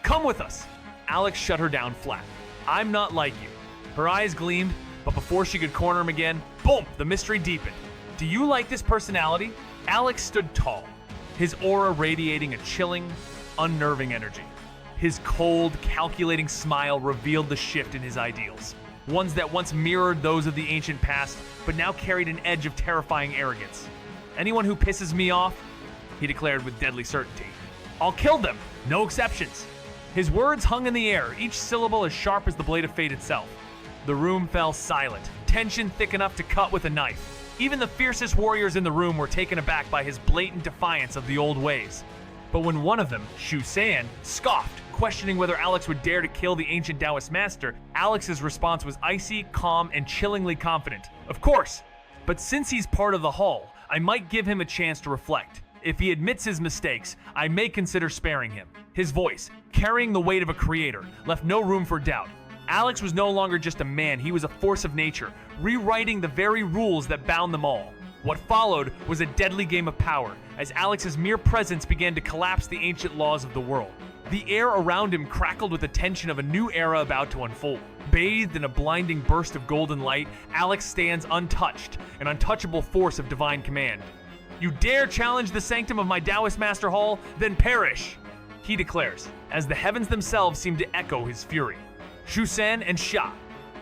Come with us." Alex shut her down flat. "I'm not like you." Her eyes gleamed, but before she could corner him again, boom, the mystery deepened. "Do you like this personality?" Alex stood tall, his aura radiating a chilling, unnerving energy. His cold, calculating smile revealed the shift in his ideals. Ones that once mirrored those of the ancient past, but now carried an edge of terrifying arrogance. "Anyone who pisses me off," he declared with deadly certainty, "I'll kill them, no exceptions." His words hung in the air, each syllable as sharp as the blade of fate itself. The room fell silent, tension thick enough to cut with a knife. Even the fiercest warriors in the room were taken aback by his blatant defiance of the old ways. But when one of them, Shu San, scoffed, questioning whether Alex would dare to kill the ancient Taoist master, Alex's response was icy, calm, and chillingly confident. "Of course, but since he's part of the Hall, I might give him a chance to reflect. If he admits his mistakes, I may consider sparing him." His voice, carrying the weight of a creator, left no room for doubt. Alex was no longer just a man, he was a force of nature, rewriting the very rules that bound them all. What followed was a deadly game of power, as Alex's mere presence began to collapse the ancient laws of the world. The air around him crackled with the tension of a new era about to unfold. Bathed in a blinding burst of golden light, Alex stands untouched, an untouchable force of divine command. "You dare challenge the sanctum of my Taoist Master Hall? Then perish!" he declares, as the heavens themselves seem to echo his fury. Shusen and Sha.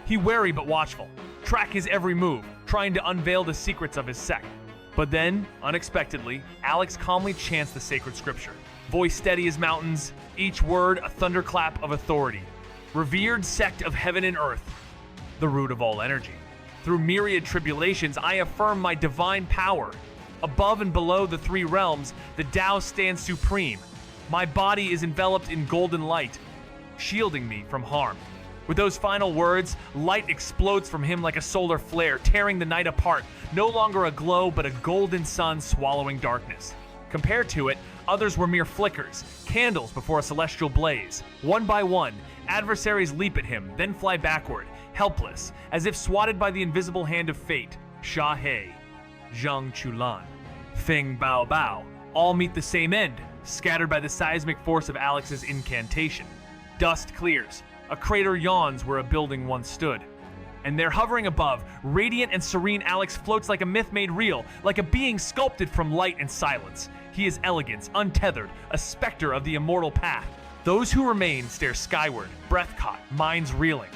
He wary but watchful, track his every move, trying to unveil the secrets of his sect. But then, unexpectedly, Alex calmly chants the sacred scripture. Voice steady as mountains, each word a thunderclap of authority. Revered sect of heaven and earth, the root of all energy. Through myriad tribulations, I affirm my divine power. Above and below the three realms, the Tao stands supreme. My body is enveloped in golden light, shielding me from harm. With those final words, light explodes from him like a solar flare, tearing the night apart, no longer a glow, but a golden sun swallowing darkness. Compared to it, others were mere flickers, candles before a celestial blaze. One by one, adversaries leap at him, then fly backward, helpless, as if swatted by the invisible hand of fate. Sha He, Zhang Chulan, Feng Bao Bao, all meet the same end, scattered by the seismic force of Alex's incantation. Dust clears. A crater yawns where a building once stood. And there, hovering above, radiant and serene, Alex floats like a myth made real, like a being sculpted from light and silence. He is elegance, untethered, a specter of the immortal path. Those who remain stare skyward, breath caught, minds reeling.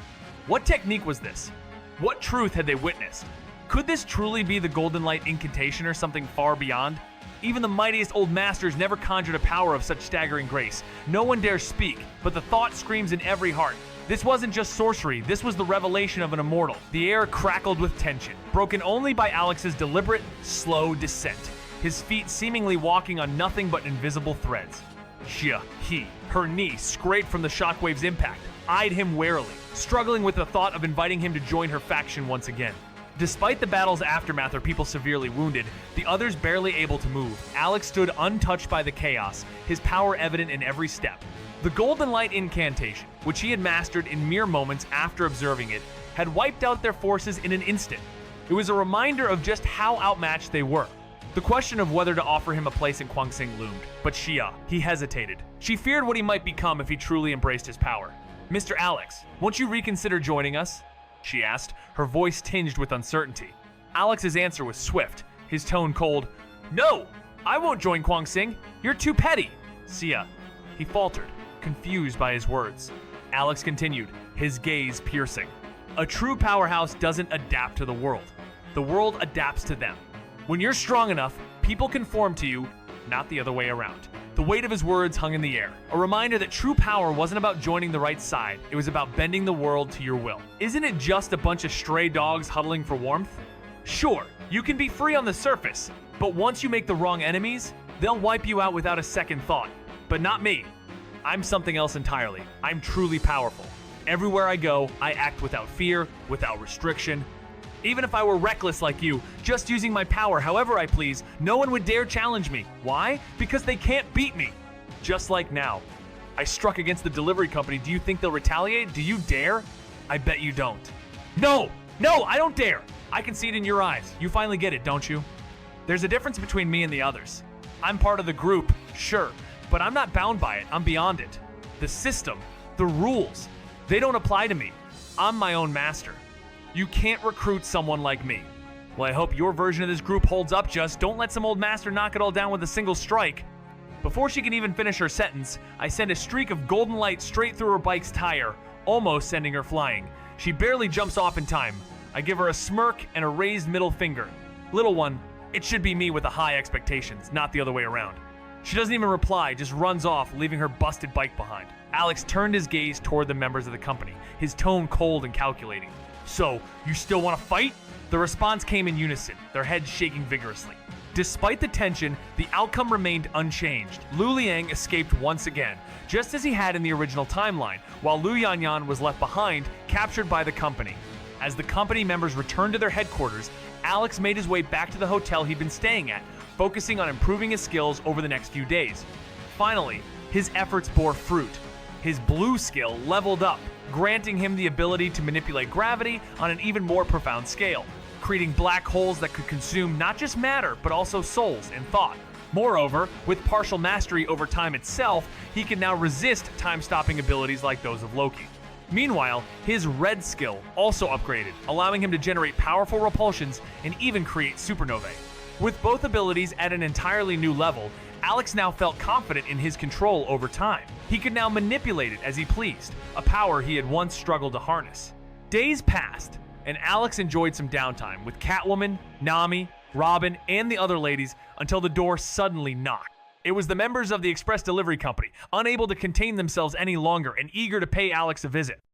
What technique was this? What truth had they witnessed? Could this truly be the Golden Light incantation or something far beyond? Even the mightiest old masters never conjured a power of such staggering grace. No one dares speak, but the thought screams in every heart. This wasn't just sorcery, this was the revelation of an immortal. The air crackled with tension, broken only by Alex's deliberate, slow descent, his feet seemingly walking on nothing but invisible threads. Xia, he, her knee scraped from the shockwave's impact, eyed him warily, struggling with the thought of inviting him to join her faction once again. Despite the battle's aftermath or people severely wounded, the others barely able to move, Alex stood untouched by the chaos, his power evident in every step. The Golden Light incantation, which he had mastered in mere moments after observing it, had wiped out their forces in an instant. It was a reminder of just how outmatched they were. The question of whether to offer him a place in Kwangsing loomed, but Xia, he hesitated. She feared what he might become if he truly embraced his power. "Mr. Alex, won't you reconsider joining us?" she asked, her voice tinged with uncertainty. Alex's answer was swift, his tone cold. "No, I won't join Kwangsing. You're too petty." "Xia," he faltered, confused by his words. Alex continued, his gaze piercing. "A true powerhouse doesn't adapt to the world. The world adapts to them. When you're strong enough, people conform to you, not the other way around." The weight of his words hung in the air, a reminder that true power wasn't about joining the right side, it was about bending the world to your will. Isn't it just a bunch of stray dogs huddling for warmth? Sure, you can be free on the surface, but once you make the wrong enemies, they'll wipe you out without a second thought. But not me. I'm something else entirely. I'm truly powerful. Everywhere I go, I act without fear, without restriction. Even if I were reckless like you, just using my power however I please, no one would dare challenge me. Why? Because they can't beat me. Just like now. I struck against the delivery company. Do you think they'll retaliate? Do you dare? I bet you don't. No, I don't dare. I can see it in your eyes. You finally get it, don't you? There's a difference between me and the others. I'm part of the group, sure, but I'm not bound by it. I'm beyond it. The system, the rules, they don't apply to me. I'm my own master. You can't recruit someone like me. Well, I hope your version of this group holds up. Just don't let some old master knock it all down with a single strike. Before she can even finish her sentence, I send a streak of golden light straight through her bike's tire, almost sending her flying. She barely jumps off in time. I give her a smirk and a raised middle finger. Little one, it should be me with the high expectations, not the other way around. She doesn't even reply, just runs off, leaving her busted bike behind. Alex turned his gaze toward the members of the company, his tone cold and calculating. "So, you still want to fight?" The response came in unison, their heads shaking vigorously. Despite the tension, the outcome remained unchanged. Lu Liang escaped once again, just as he had in the original timeline, while Lu Yanyan was left behind, captured by the company. As the company members returned to their headquarters, Alex made his way back to the hotel he'd been staying at, focusing on improving his skills over the next few days. Finally, his efforts bore fruit. His blue skill leveled up, granting him the ability to manipulate gravity on an even more profound scale, creating black holes that could consume not just matter, but also souls and thought. Moreover, with partial mastery over time itself, he can now resist time-stopping abilities like those of Loki. Meanwhile, his red skill also upgraded, allowing him to generate powerful repulsions and even create supernovae. With both abilities at an entirely new level, Alex now felt confident in his control over time. He could now manipulate it as he pleased, a power he had once struggled to harness. Days passed, and Alex enjoyed some downtime with Catwoman, Nami, Robin, and the other ladies until the door suddenly knocked. It was the members of the express delivery company, unable to contain themselves any longer and eager to pay Alex a visit.